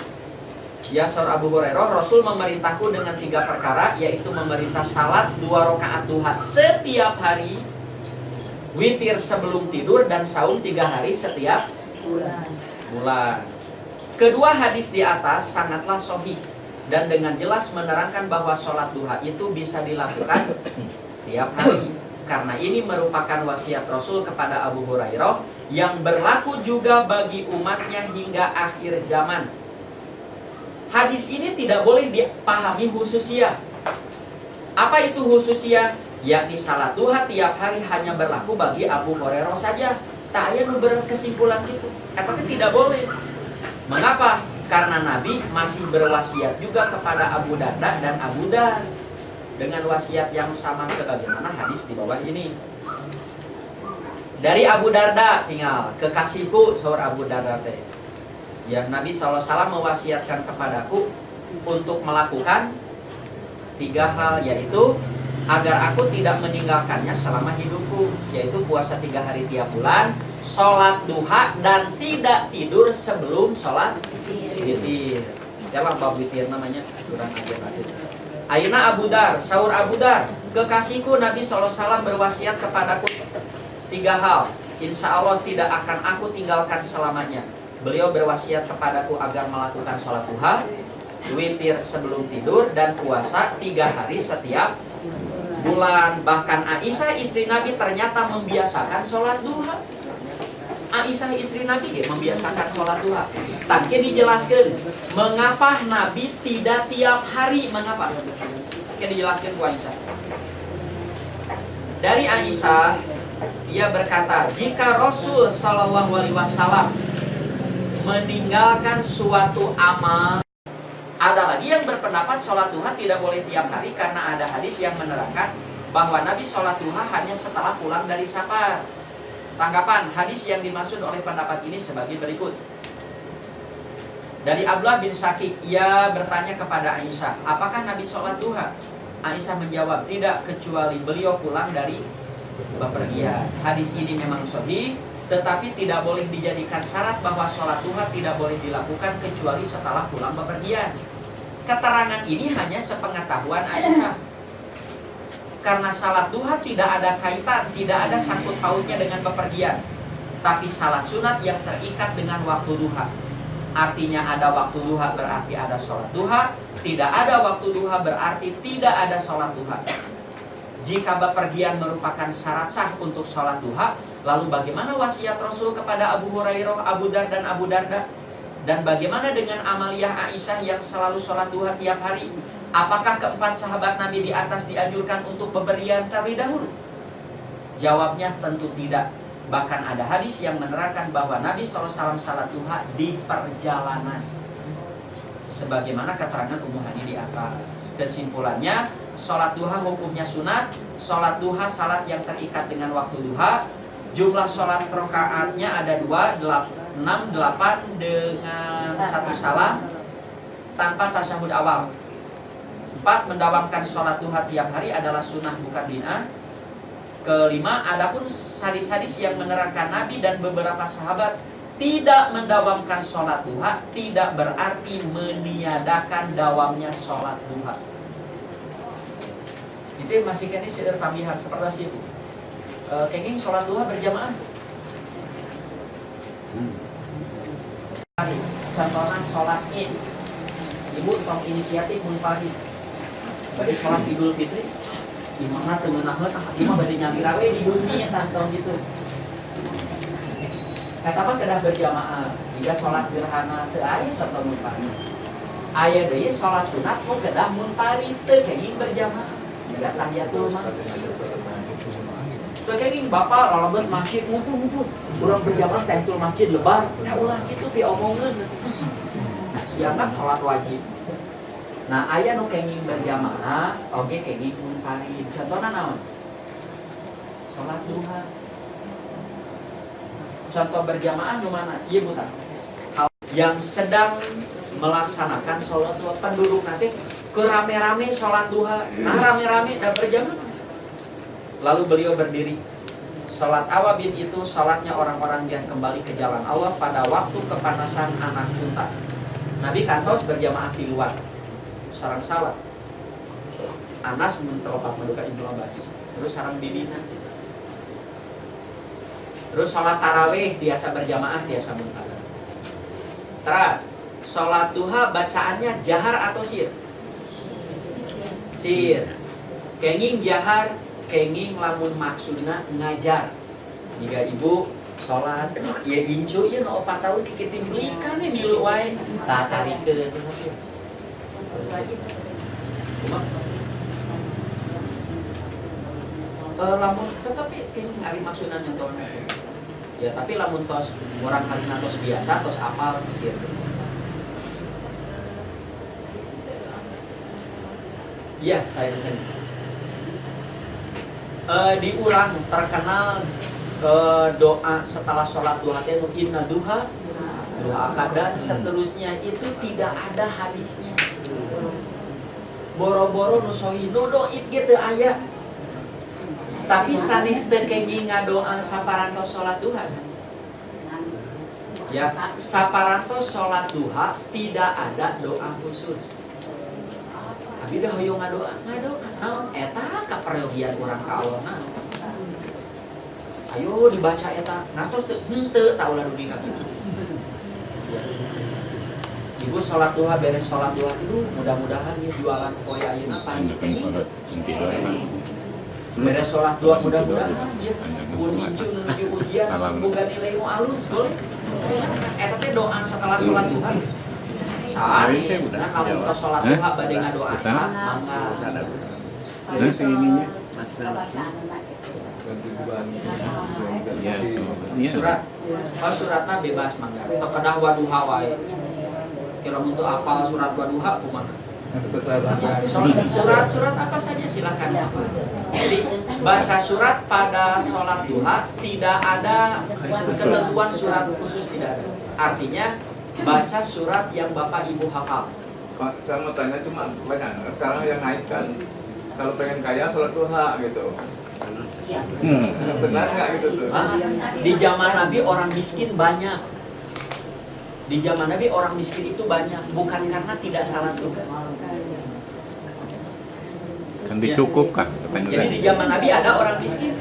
S1: ya saur Abu Hurairah, Rasul memerintahku dengan 3 perkara, yaitu memerintah salat 2 rakaat duha setiap hari, witir sebelum tidur, dan saum 3 hari setiap bulan. Kedua hadis di atas sangatlah sahih dan dengan jelas menerangkan bahwa sholat duha itu bisa dilakukan tiap hari. Karena ini merupakan wasiat Rasul kepada Abu Hurairah yang berlaku juga bagi umatnya hingga akhir zaman. Hadis ini tidak boleh dipahami khususnya. Apa itu khususnya? Yakni salat duha tiap hari hanya berlaku bagi Abu Hurairah saja. Tak aya nu berkesimpulan gitu. Apakah tidak boleh? Mengapa? Karena Nabi masih berwasiat juga kepada Abu Darda dan Abu Dar dengan wasiat yang sama sebagaimana hadis di bawah ini. Dari Abu Darda tinggal kekasihku saur Abu Darda teh. Ya Nabi SAW mewasiatkan kepadaku untuk melakukan 3 hal, yaitu agar aku tidak meninggalkannya selama hidupku, yaitu puasa 3 hari tiap bulan, sholat duha, dan tidak tidur sebelum sholat witir. Yalah bab witir namanya aturan aja. Ayeuna Abu Dar, saur Abu Dar, kekasihku Nabi SAW berwasiat kepadaku 3 hal, insya Allah tidak akan aku tinggalkan selamanya. Beliau berwasiat kepadaku agar melakukan sholat duha, witir sebelum tidur, dan puasa 3 hari setiap bulan. Bahkan Aisyah istri Nabi ternyata membiasakan sholat duha. Aisyah istri Nabi membiasakan sholat duha. Tangke dijelaskan mengapa Nabi tidak tiap hari. Mengapa? Tangke dijelaskan ku Aisyah. Dari Aisyah, ia berkata, jika Rasul Shallallahu Alaihi Wasallam meninggalkan suatu amal, ada lagi yang berpendapat sholat duha tidak boleh tiap hari karena ada hadis yang menerangkan bahwa Nabi sholat duha hanya setelah pulang dari safar. Tanggapan hadis yang dimaksud oleh pendapat ini sebagai berikut. Dari Abdullah bin Syakik, ia bertanya kepada Aisyah, apakah Nabi sholat duha? Aisyah menjawab, tidak, kecuali beliau pulang dari bepergian. Hadis ini memang sahih, tetapi tidak boleh dijadikan syarat bahwa sholat duha tidak boleh dilakukan kecuali setelah pulang bepergian. Keterangan ini hanya sepengetahuan Aisyah. Karena salat duha tidak ada kaitan, tidak ada sangkut pautnya dengan bepergian. Tapi salat sunat yang terikat dengan waktu duha. Artinya ada waktu duha berarti ada sholat duha. Tidak ada waktu duha berarti tidak ada sholat duha. Jika bepergian merupakan syarat sah untuk sholat duha, lalu bagaimana wasiat Rasul kepada Abu Hurairah, Abu Dar dan Abu Darda? Dan bagaimana dengan Amaliyah Aisyah yang selalu sholat duha tiap hari? Apakah keempat sahabat Nabi di atas dianjurkan untuk bepergian terlebih dahulu? Jawabnya tentu tidak. Bahkan ada hadis yang menerangkan bahwa Nabi SAW salat duha di perjalanan, sebagaimana keterangan Ummu Hani di atas. Kesimpulannya, sholat duha hukumnya sunat. Sholat duha salat yang terikat dengan waktu duha. Jumlah sholat rakaatnya ada 2, 6, 8 dengan 1 salam tanpa tasyahud awal. 4. Mendawamkan sholat duha tiap hari adalah sunnah bukan bid'ah. Kelima, adapun hadis-hadis yang menerangkan Nabi dan beberapa sahabat tidak mendawamkan sholat duha, tidak berarti meniadakan dawamnya sholat duha. Itu masih kini seder tambahan seperti itu. Kenging sholat duha berjamaah. Contohnya sholat id, ibu tong inisiatif munfarid. Bagi sholat Idul Fitri, di mana temenahun, imam bade nyamirawe di bumi tantong gitu. Katakan kedah berjamaah, jika sholat gerhana teu aya contoh munfarid. Aya deui sholat sunat mau kedah munfarid teu kenging berjamaah. Jika tahiyatul masjid. Teu kenging bapak lalebet masjid mumpung urang berjamaah tahiyatul masjid lebar. Nya ulah kitu diomongkeun. Ya kan sholat wajib. Nah, aya nu kenging berjamaah, oge kenging munfarid. Contohna naon? Salat duha. Contoh berjamaah nu mana? Ieu buta. Yang sedang melaksanakan salat duha, penduduk nanti kerame-rame salat duha. Nah, rame-rame dan berjamaah. Lalu beliau berdiri. Salat awabin itu salatnya orang-orang yang kembali ke jalan Allah pada waktu kepanasan anak unta. Nabi kantos berjamaah di luar. Sarang salat Anas mentelopak menduka Ibnu Abbas. Terus sarang bibina. Terus sholat tarawih biasa berjamaah biasa munfarid. Terus sholat duha bacaannya jahar atau sir? Sir. Kenging jahar, kenging lamun maksudna ngajar. Jika ibu sholat, ya incu ya no 4 tahun kikitim belikan ya milu wae. Tak tarikeun sir. Lamun tetapi kayaknya ngari maksudnya nyentuhan ya, tapi lamun tos orang kalina tos biasa tos apal sih. Iya, saya pesan. Diulang terkenal doa setelah sholat duha itu inna duha dan seterusnya itu tidak ada hadisnya. Boro-boro nu sohino doib gitu aya. Tapi sanes teu kenging ngadoa saparantos salat duha. Ya, saparantos salat duha tidak ada doa khusus. Abi dah hoyong ngadoa. Naon eta kaperyogian urang ka Allah naon. Ayo dibaca eta. Nah terus henteu tau lah dugi ka kitu. Ibu sholat duha, beres sholat duha itu mudah-mudahan ya jualan koya ayeuna paling tinggi. Beres sholat duha mudah-mudahan ya pun incu menuju ujian boga nilai nu alus boleh. Eta teh doa setelah sholat duha. Sehari dengan lamun ka sholat duha bade ngadoa mangga.
S4: Itu ininya Mas
S1: Surat. Oh suratna bebas mangga. Teu kedah waduha wae. Kira untuk apal surat waduha kumaha? Ya, surat apa saja silakan. Jadi baca surat pada sholat duha tidak ada ketentuan surat khusus, tidak ada. Artinya baca surat yang bapak ibu hafal.
S4: Pak, saya mau tanya cuma banyak sekarang yang naik kan kalau pengen kaya sholat duha gitu. Benar nggak gitu tuh?
S1: Di zaman Nabi orang miskin banyak. Di zaman Nabi orang miskin itu banyak, bukan karena tidak salat duha.
S3: Yang dicukupkan katanya.
S1: Jadi di zaman Nabi ada orang miskin,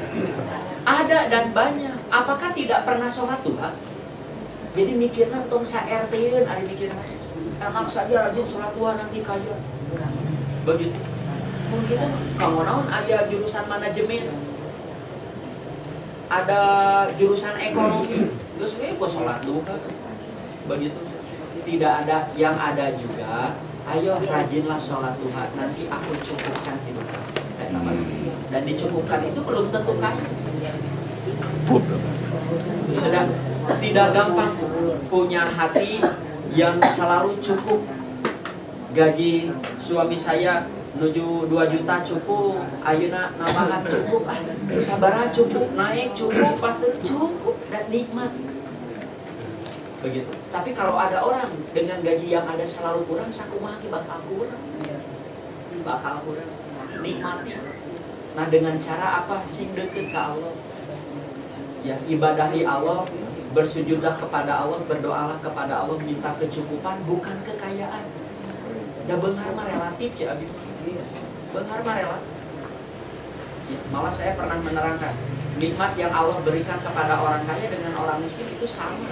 S1: ada dan banyak. Apakah tidak pernah sholat duha? Jadi mikirnya tong sa-RT-eun ari mikirna. Anak saja rajin sholat duha nanti kaya. Begitu. Mungkin kamu naon aya jurusan manajemen. Ada jurusan ekonomi. Geus we ku sholat duha. Begitu. Tidak ada, yang ada juga ayo rajinlah sholat duha, nanti aku cukupkan hidup kamu. Dan dicukupkan itu belum tentu kaya. Tidak gampang punya hati yang selalu cukup. Gaji suami saya menuju 2 juta cukup, ayeuna nambahan cukup, sabaraha cukup, naik cukup, pasti cukup dan nikmat. Begitu. Tapi kalau ada orang dengan gaji yang ada selalu kurang, sakumaha bakal kurang. Bakal kurang. Nikmati. Nah, dengan cara apa? Sing deket ke Allah. Ya, ibadahi Allah, bersujudlah kepada Allah, berdoalah kepada Allah, minta kecukupan, bukan kekayaan. Da beunghar mah relatif ya abi. Beunghar mah relatif. Ya, malah saya pernah menerangkan nikmat yang Allah berikan kepada orang kaya dengan orang miskin itu sama.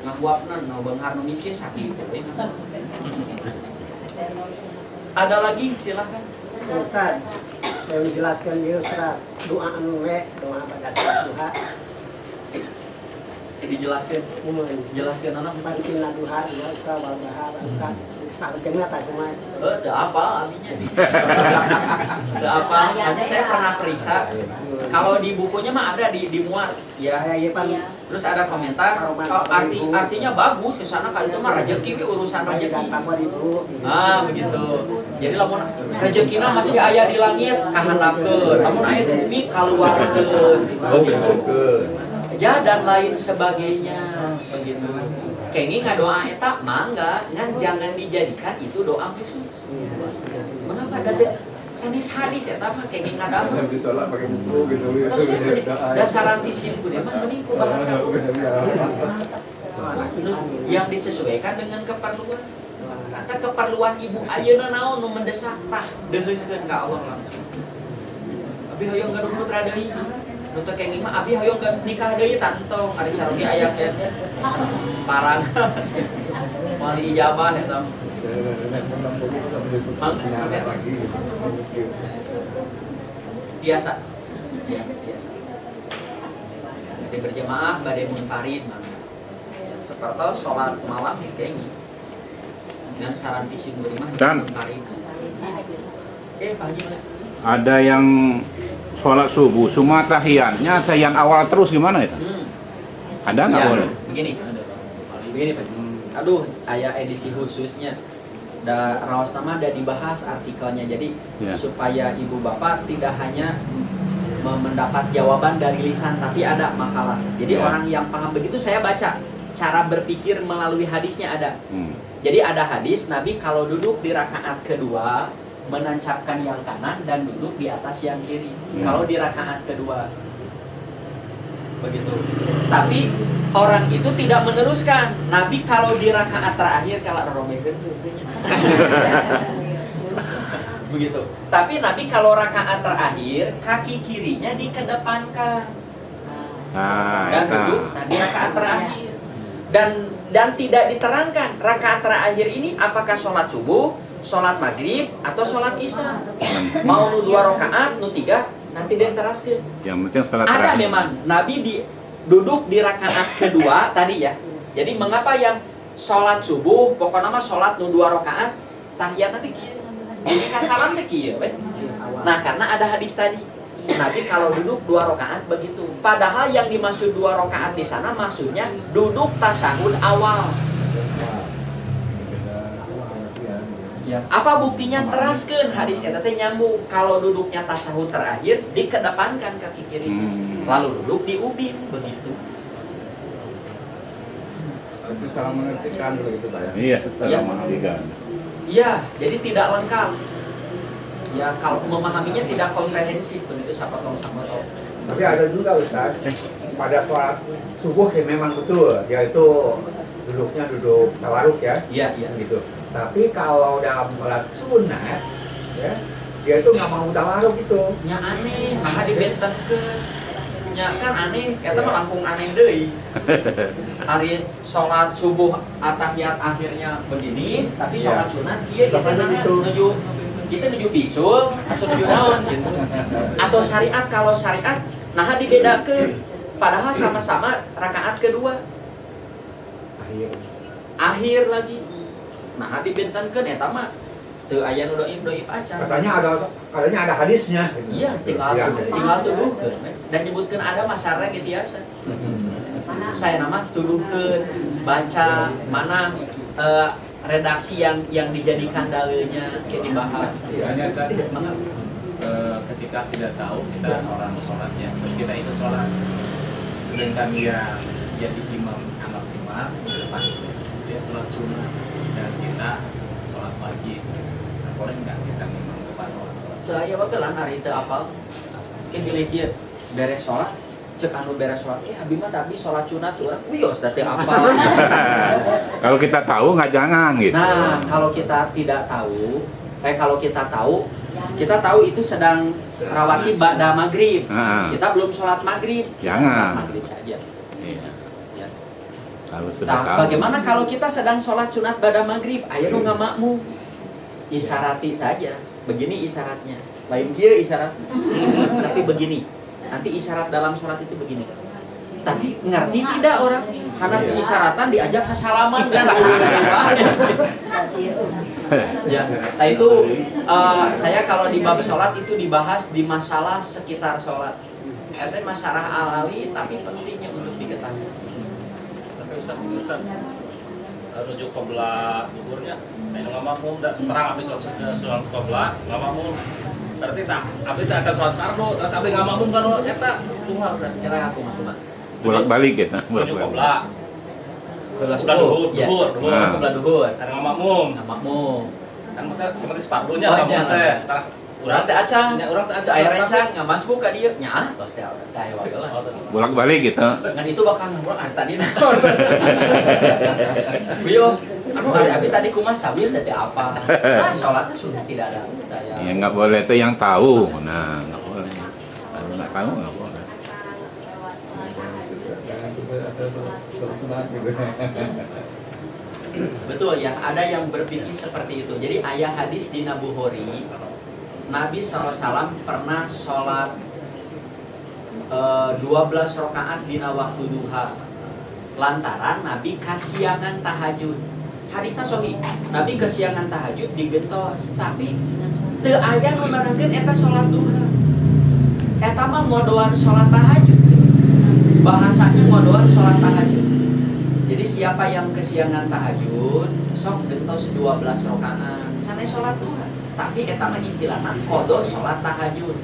S1: Ngahuapna no beunghar nu miskin sakit. Ada lagi, silahkan.
S5: Ustaz, saya menjelaskan dia Ustaz, doa anu we, doa pada saat duha.
S1: Dijelaskan. Jelaskan anak.
S5: Parikin duha, duha ka wal bahar, kan sakeuna ta kumaha.
S1: Teu apa aminnya. Teu apa, hanya saya pernah periksa. Kalau di bukunya mah ada dimuat ya. Terus ada komentar, artinya bagus ke sana kan itu mah rezeki urusan rezeki. Ah, begitu. Jadi lamun rezekina masih aya di langit kahandapkeun, lamun aya di bumi kaluarkeun. Begitu. Ya dan lain sebagainya begitu. Kengi ngadoa eta mangga ngan jangan dijadikan itu doa khusus. Mengapa dade sanes hadis eta mah kengi ngadamel.
S4: Bisa lah pakai buku gitu.
S1: Terus dasaran disimpu dia mah mending ku bahasa yang disesuaikan dengan keperluan. Kata keperluan ibu ayeuna naon nu mendesak tah deheuskeun ka Allah langsung. Abi hoyong gadung putra deui. Nu teu kenging mah abi hoyong nikah deui tantong ari caroge aya teh parang. Moal ijabah eta. Biasa. Ya, biasa. Jadi berjamaah badai munfarid mah. Seperti sholat malam kayak gini. Dengan saranti simuri mas munfarid. Pak Haji mana?
S3: Ada yang sholat subuh, cuma tahiyatnya ada yang awal terus gimana itu? Ada nggak
S1: ya,
S3: boleh?
S1: Begini Pak. Aduh, ayah edisi khususnya. Raos nama ada dibahas artikelnya. Jadi supaya ibu bapak tidak hanya mendapat jawaban dari lisan, tapi ada makalah. Jadi orang yang paham begitu saya baca cara berpikir melalui hadisnya ada. Jadi ada hadis Nabi kalau duduk di rakaat kedua menancapkan yang kanan dan duduk di atas yang kiri. Kalau di rakaat kedua begitu. Tapi orang itu tidak meneruskan. Nabi kalau di rakaat terakhir kalau romekeun begitu. Tapi Nabi kalau rakaat terakhir kaki kirinya dikedepankan. Dan duduk di rakaat terakhir. Dan tidak diterangkan rakaat terakhir ini apakah sholat subuh, sholat maghrib, atau sholat isya. Mau nu 2 rakaat, nu 3 nanti dia teraskeun.
S3: Yang penting sholat
S1: ada
S3: terakhir.
S1: memang Nabi duduk di rakaat kedua tadi ya. Jadi mengapa yang sholat subuh pokoknya mah sholat nu 2 rakaat tahiyat nanti kieu. Jadi kasalam teh kieu we. Nah, karena ada hadis tadi. Nabi kalau duduk 2 rakaat begitu. Padahal yang dimaksud 2 rakaat di sana maksudnya duduk tasahud awal. Ya. Apa buktinya teraskeun hadis eta teh nyambung. Kalau duduknya tasahud terakhir dikedepankan kaki kiri. Lalu duduk di ubin begitu.
S4: Itu salah mengertikan begitu Pak ya.
S3: Iya, salah mengertikan.
S1: Iya, jadi tidak lengkap. Ya kalau memahaminya tidak komprehensif begitu sama tahu.
S2: Tapi ada juga Ustaz pada sholat subuh sih memang betul, yaitu duduknya duduk tawaruk ya,
S1: Iya, iya.
S2: gitu. Tapi kalau dalam sholat sunat, ya, dia itu nggak mau tawaruk itu.
S1: Nya aneh, nah dibentenkeun. Nya kan aneh, eta mah langkung aneh deui. Hari sholat subuh atahiyat akhirnya begini, tapi sholat sunat kieu
S2: Tapi
S1: kita
S2: begitu.
S1: nuju bisul atau nuju naon gitu. Atau syariat, kalau syariat nah dibedakeun. Padahal sama-sama rakaat kedua. Akhir lagi. Nah dibentenkeun eta mah teu aya nu doib acan.
S2: Katanya ada hadisnya. Gitu.
S1: Iya, tinggal tuduhkeun dan nyebutkeun ada masareng gitu biasa. Saya nama tuduhkeun, baca mana redaksi yang dijadikan dalilnya kayak dibahas.
S6: Hanya tadi ketika tidak tahu kita orang sholatnya, terus kita ikut sholat, sedangkan dia jadi imam anak imam di depan dia sholat sunnah dan kita sholat wajib. Nah, boleh nggak kita imam depan orang sholat?
S1: Teu aya bagelan hari teu apal. Ke pilih kieu beres sholat, cek anu beres sholat. Abi mah tapi sholat sunat urang wios da teu apal.
S3: Kalau kita tahu nggak jangan gitu.
S1: Nah, kalau kita tidak tahu, kita tahu itu sedang rawatib ba'da maghrib. Kita belum sholat maghrib, kita
S3: Jangan.
S1: sholat maghrib saja.
S3: Iya.
S1: Ya.
S3: Kalau sudah
S1: Nah,
S3: tahu.
S1: bagaimana kalau kita sedang sholat sunat ba'da maghrib? Ayo nu ngamakmum. Isyarati saja. Begini isyaratnya. Lain kieu isyaratnya. Tapi begini. Nanti isyarat dalam sholat itu begini. Tapi ngerti tidak orang? Hanas di isyaratan diajak sasalaman kan? Ya, nah itu saya kalau di bab sholat itu dibahas di masalah sekitar sholat. Itu masalah alali tapi pentingnya untuk diketahui.
S6: Tapi Ustaz rujuk qibla duhurnya, nggak makmum, terang habis sholat qibla, nggak makmum. Berarti tak, abis tak akan sholat fardu, terus abis nggak makmum kan? Nyata, tunggal kan?
S1: Kira aku mah.
S3: Bolak-balik gitu.
S6: Rujuk qibla.
S1: Kelas
S6: Sudah duhur.
S1: Kelas duhur.
S6: Karena nggak makmum.
S1: Nggak makmum.
S6: Kan kita otomatis fardunya
S1: Oh,
S6: nggak
S1: iya.
S6: makmum teh. Terus
S1: Urang teh acang,
S6: urang teh acang.
S1: Saya rencang nggak masuk ka dieu nya tos teh kayak wae lah.
S3: Bolak-balik gitu.
S1: Ngan itu bakal ngobrol tadi naon. Bios, aduh abi tadi kumaha sabios teh apa? Saya salatnya sudah tidak ada.
S3: Ya nggak boleh itu yang tahu. Nah, nggak boleh. Kalau nggak tahu nggak boleh.
S4: Jangan kita asal sholat sunat gitu.
S1: Betul ya, ada yang berpikir seperti itu. Jadi ayat hadis di Bukhari, Nabi SAW pernah sholat 12 rakaat dina waktu duha. Lantaran Nabi kasiangan tahajud. Hadisna sahih. Nabi kasiangan tahajud digentos, tapi teu aya nu nerangkeun eta sholat duha. Eta mah ngodoan sholat tahajud. Bahasanya ngodoan sholat tahajud. Jadi siapa yang kesiangan tahajud, sok gentos 12 rakaat. Sana sholat duha. Tapi eta mah istilahna qada sholat tahajud.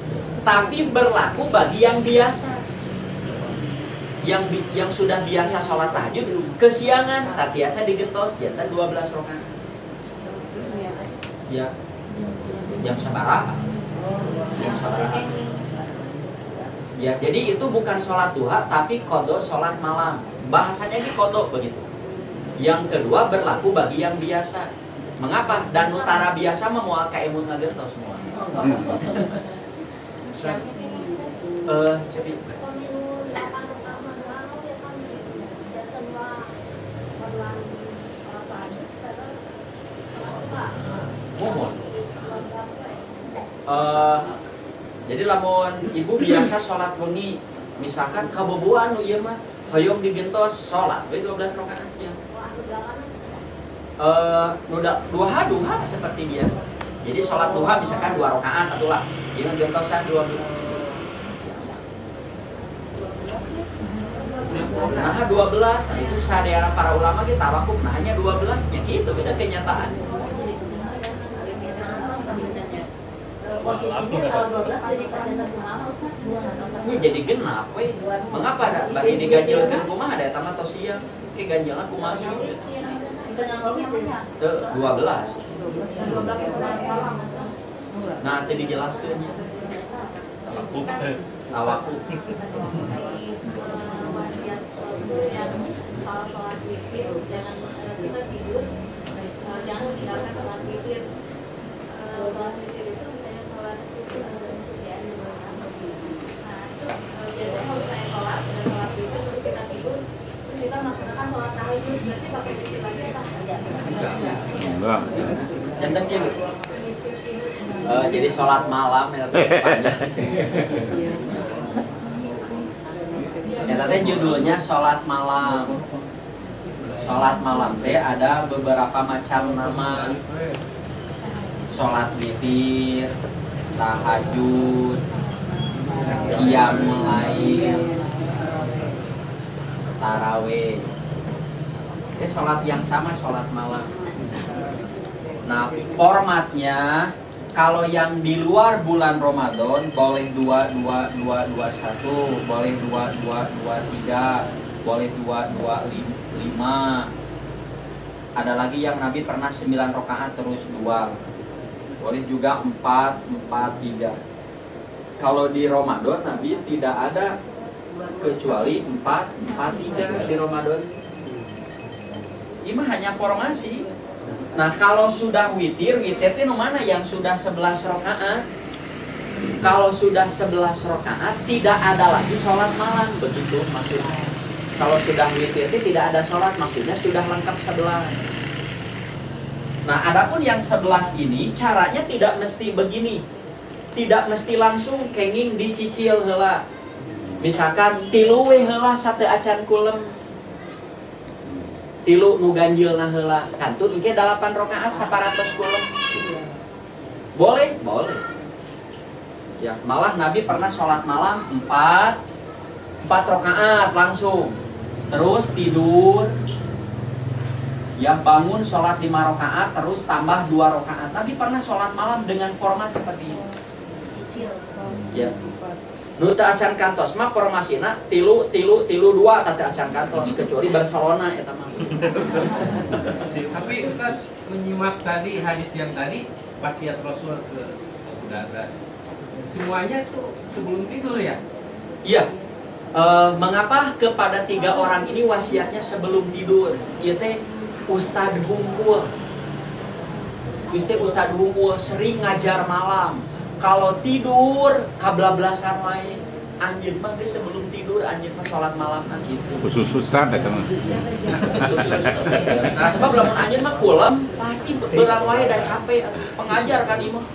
S1: Tapi berlaku bagi yang biasa. Yang sudah biasa sholat tahajud kesiangan, tak biasa digentos jantan 12 rakaat. Ya. Jam sabaraha? Jam sabaraha? Ya, jadi itu bukan sholat duha tapi qada sholat malam. Bahasanya ini qada begitu. Yang kedua berlaku bagi yang biasa. Mengapa? Dan utara biasa mah moal ka emun ngagentos semua. Jadi mohon. Jadi lamun ibu biasa sholat wengi, misalkan kaboboan nu ieu mah hoyong digentos sholat we 12 rakaat siang. Duha seperti biasa. Jadi sholat duha misalkan 2 rakaat atulah. Jangan gentosan 12. Nah 12, nah itu sadaya para ulama kita tawakuf, nah hanya 12 nya gitu beda kenyataan.
S7: Posisinya kalau 12 jadi kandidat kumaha Ustaz?
S1: Nya jadi genap we. Mengapa da bari diganjilkeun kumaha da eta mah tos siang ke ganjilna kumaha?
S7: Dengan logiknya.
S1: Teu 12.
S7: 12 setelah salam Ustaz.
S1: Nah teu dijelaskeun nya. Tawakuf.
S7: Wasiat Rasul yang soal sholat witir, jangan kita tidur, jangan meninggalkan sholat witir. Sholat witir itu misalnya sholat ya, nah itu biasanya kalau saya sholat dan sholat witir terus kita tidur, terus kita melaksanakan sholat tahajud, berarti pakai witir lagi atau enggak?
S3: Enggak.
S1: Jantan gitu. Jadi sholat malam ya. Ya tadi judulnya sholat malam. Sholat malam teh ada beberapa macam nama. Sholat witir, tahajud, qiyamul lail, tarawih. Sholat yang sama sholat malam. Nah, formatnya kalau yang di luar bulan Ramadan boleh 2, 2, 2, 2, 1, boleh 2, 2, 2, 3, boleh 2, 2, 5. Ada lagi yang Nabi pernah 9 rakaat terus 2. Boleh juga 4, 4, 3. Kalau di Ramadan Nabi tidak ada kecuali 4, 4, 3 di Ramadan. Ini hanya formasi. Nah, kalau sudah witir itu mana yang sudah 11 rakaat? Kalau sudah 11 rakaat tidak ada lagi sholat malam, begitu maksudnya. Kalau sudah witir itu tidak ada sholat, maksudnya sudah lengkap 11. Nah, adapun yang 11 ini caranya tidak mesti begini. Tidak mesti langsung kenging dicicil heula. Misalkan 3 we heula sate acan kulem. 3 nu ganjilna heula. Kantun engke 8 rakaat 100 kulem. Boleh, boleh. Ya, malah Nabi pernah sholat malam 4 rakaat langsung. Terus tidur. Ya, bangun sholat 5 rakaat terus tambah 2 rakaat. Nabi pernah sholat malam dengan format seperti ini. Ya. Nu teu acan kantos mah formasina 3 2 teh acan kantos kecuali Barcelona eta mah.
S6: Tapi Ustaz menyimak tadi hadis yang tadi wasiat Rasul ke Darda. Semuanya tuh sebelum tidur ya?
S1: Iya. Mengapa kepada 3 orang ini wasiatnya sebelum tidur? Ieu teh Ustad Hungkul. Ustad Hungkul sering ngajar malam. Kalau tidur kablablasan wae anjeun mah geus sebelum tidur anjeun mah salat malam gitu.
S3: Khusus Ustaz eta mah.
S1: Nah, sebab lamun anjeun mah kulem pasti beurang wae da capek pengajar kan ieu mah.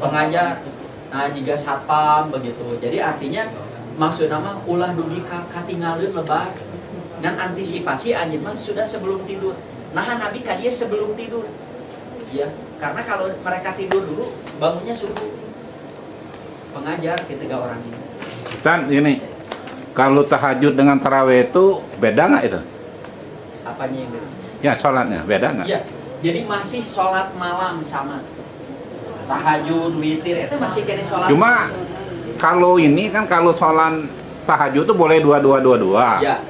S1: Pengajar. Nah, jika satpam begitu. Jadi artinya maksudna mah ulah dugi katinggalieun lebar. Ngan antisipasi anjeun mah sudah sebelum tidur. Nah, Nabi ka dieu sebelum tidur. Ya, karena kalau mereka tidur dulu bangunnya subuh. Pengajar ketiga orang ini.
S3: Ustaz, ini kalau tahajud dengan tarawih itu beda nggak itu?
S1: Apanya yang beda?
S3: Ya, sholatnya beda nggak?
S1: Iya, jadi masih sholat malam sama. Tahajud, witir itu masih kena sholat.
S3: Cuma kalau ini kan kalau sholat tahajud itu boleh 2.
S1: Ya,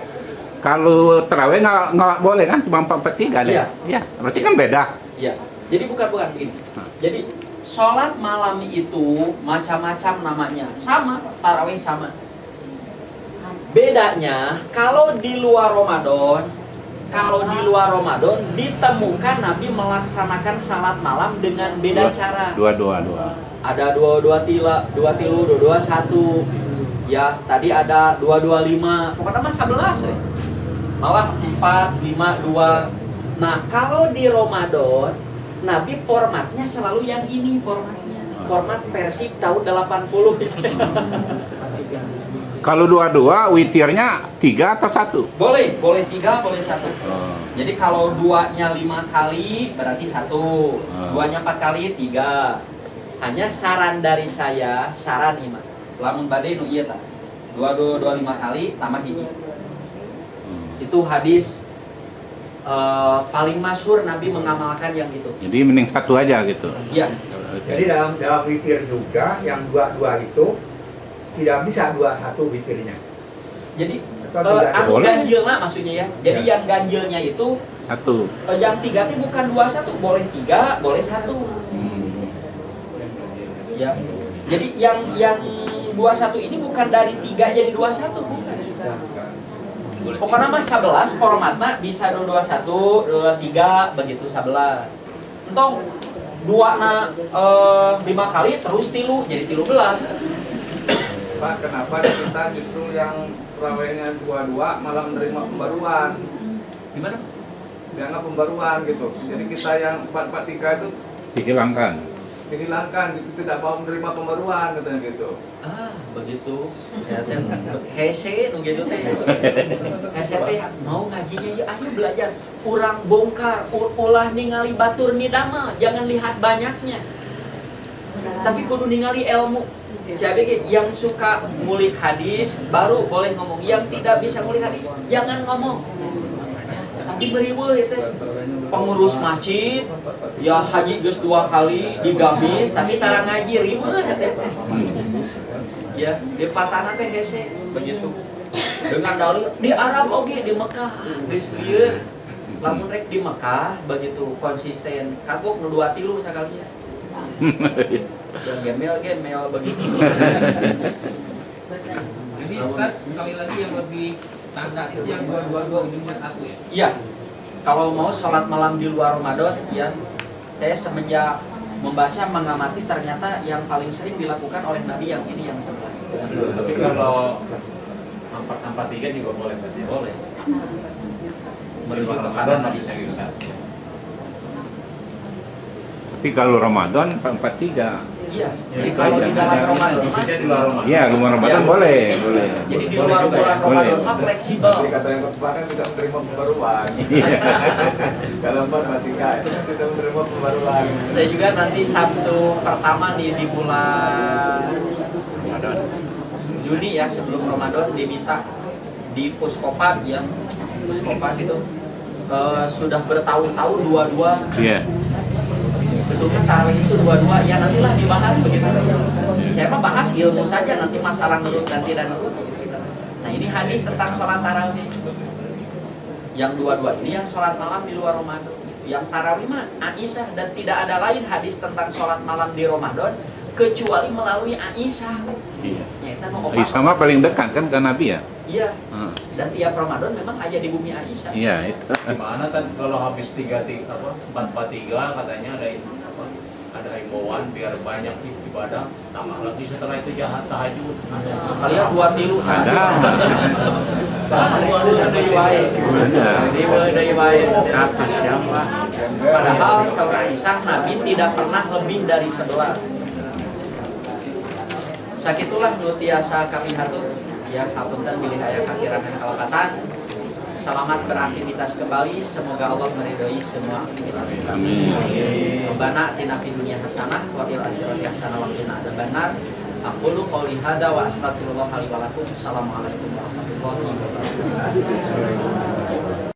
S3: Kalau tarawih nggak boleh kan, cuma 4/3 deh.
S1: Iya.
S3: Ya, berarti kan beda.
S1: ya. Jadi bukan begini. Jadi sholat malam itu macam-macam namanya, sama, tarawih sama. Bedanya kalau di luar Ramadan, ditemukan Nabi melaksanakan salat malam dengan beda cara.
S3: 2.
S1: Ada 2 tilu, 2 1. Ya, tadi ada 2 5. Pokoknya mah 11 ya. Malah 4 5 2. Nah, kalau di Ramadan Nabi formatnya selalu yang ini formatnya. Format Persib tahun 80.
S3: Kalau 2 witirnya 3 atau 1?
S1: Boleh 3, boleh 1. Jadi kalau 2-nya 5 kali berarti 1. 2-nya 4 kali 3. Hanya saran dari saya, saran nih mah. Lamun bade nu ieu tah. 2 5 kali tambah hiji. Itu hadis paling masyhur Nabi mengamalkan yang itu.
S3: Jadi mending 1 aja gitu.
S1: Iya.
S2: Jadi dalam witir juga yang 2 itu tidak bisa 2-1 witirnya.
S1: Jadi
S2: Atau tidak
S1: anu
S3: boleh.
S1: ganjilna maksudnya ya. Jadi
S2: Ya.
S1: yang ganjilnya itu
S3: 1.
S1: yang 3 itu bukan 2-1, boleh 3, boleh 1. Ya. Jadi yang 21 ini bukan dari 3 jadi 21 bukan. Pokoknya mah 11 formatna bisa 221, 223 begitu 11. Entong duana 5 kali terus tilu jadi 13.
S4: Pak, kenapa kita justru yang terawihnya 22 malah menerima pembaruan?
S1: Gimana?
S4: Dianggap pembaruan gitu. Jadi kita yang 443 itu
S3: Dihilangkan.
S4: dihilangkan, tidak mau menerima pembaruan katanya gitu.
S1: Ah, begitu. Ya teh hese nu gitu teh. Hese teh mau ngajinya ya ayo belajar. Urang bongkar, ulah ningali batur nidama, jangan lihat banyaknya. Tapi kudu ningali ilmu. Jadi yang suka ngulik hadis baru boleh ngomong, yang tidak bisa ngulik hadis jangan ngomong. Tapi beribu itu pengurus masjid ya haji geus 2 kali digamis tapi tara ngaji riweuh teh. Ya, di patana teh hese begitu. Dengan dalil di Arab oge di Mekah geus lieur. Lamun rek di Mekah begitu konsisten. Kagok nu 2 tilu sakali ya. Yang gemel begitu.
S6: Jadi Ustaz sekali lagi yang lebih tanda itu yang 222 ujungnya 1 ya?
S1: Iya. Kalau mau sholat malam di luar Ramadan, ya saya semenjak membaca mengamati ternyata yang paling sering dilakukan oleh Nabi yang ini yang 11.
S6: Tapi kalau 443 juga boleh berarti.
S1: Boleh. Menuju
S6: Ramadan
S1: kepada
S6: masih
S1: Nabi.
S6: bisa.
S3: Tapi kalau Ramadan 43.
S1: Iya. Jadi kalau di dalam Ramadan,
S6: Maksudnya di luar Ramadan.
S3: Iya, luar Ramadan
S1: Ya.
S3: boleh, boleh.
S1: jadi di luar bulan Ramadan mah fleksibel.
S4: Jadi kata yang kemarin tidak menerima pembaruan. Kalau 443 itu kan tidak menerima pembaruan.
S1: Dan juga nanti Sabtu pertama di bulan Juni ya sebelum Ramadan diminta di Puskopan yang Puskopan itu sudah bertahun-tahun 22.
S3: Iya.
S1: Betul kan tarawih itu 22 ya nantilah dibahas begitu. Saya mah bahas ilmu saja nanti masalah nurut dan tidak nurut. Nah ini hadis tentang sholat tarawih. Yang 22 ini yang sholat malam di luar Ramadan. Yang tarawih mah Aisyah dan tidak ada lain hadis tentang sholat malam di Ramadan kecuali melalui Aisyah.
S3: Iya.
S1: Ya, itu nu opat.
S3: Aisyah mah paling dekat kan ke Nabi ya?
S1: Iya.
S3: Heeh.
S1: Dan tiap Ramadan memang ada di bumi Aisyah.
S3: Iya, itu.
S6: Gimana kan kalau habis 443 katanya ada himbauan biar banyak ibadah, tambah lagi setelah itu jahat tahajud.
S1: Sekalian 2 tilu.
S3: Ada.
S1: Kata siapa? Padahal saudara Aisyah Nabi tidak pernah lebih dari 11. Sakitulah nu tiasa kami hatur ya hapunten bilih aya kakirangan kalapatan. Selamat beraktivitas kembali. Semoga Allah meridhoi semua aktivitas kita.
S3: Amin.
S1: Rabbana atina fid dunya hasanah wa fil akhirati hasanah wa qina adzabannar. Aqulu qouli hadza wa astaghfirullah li wa lakum. Assalamualaikum warahmatullahi wabarakatuh.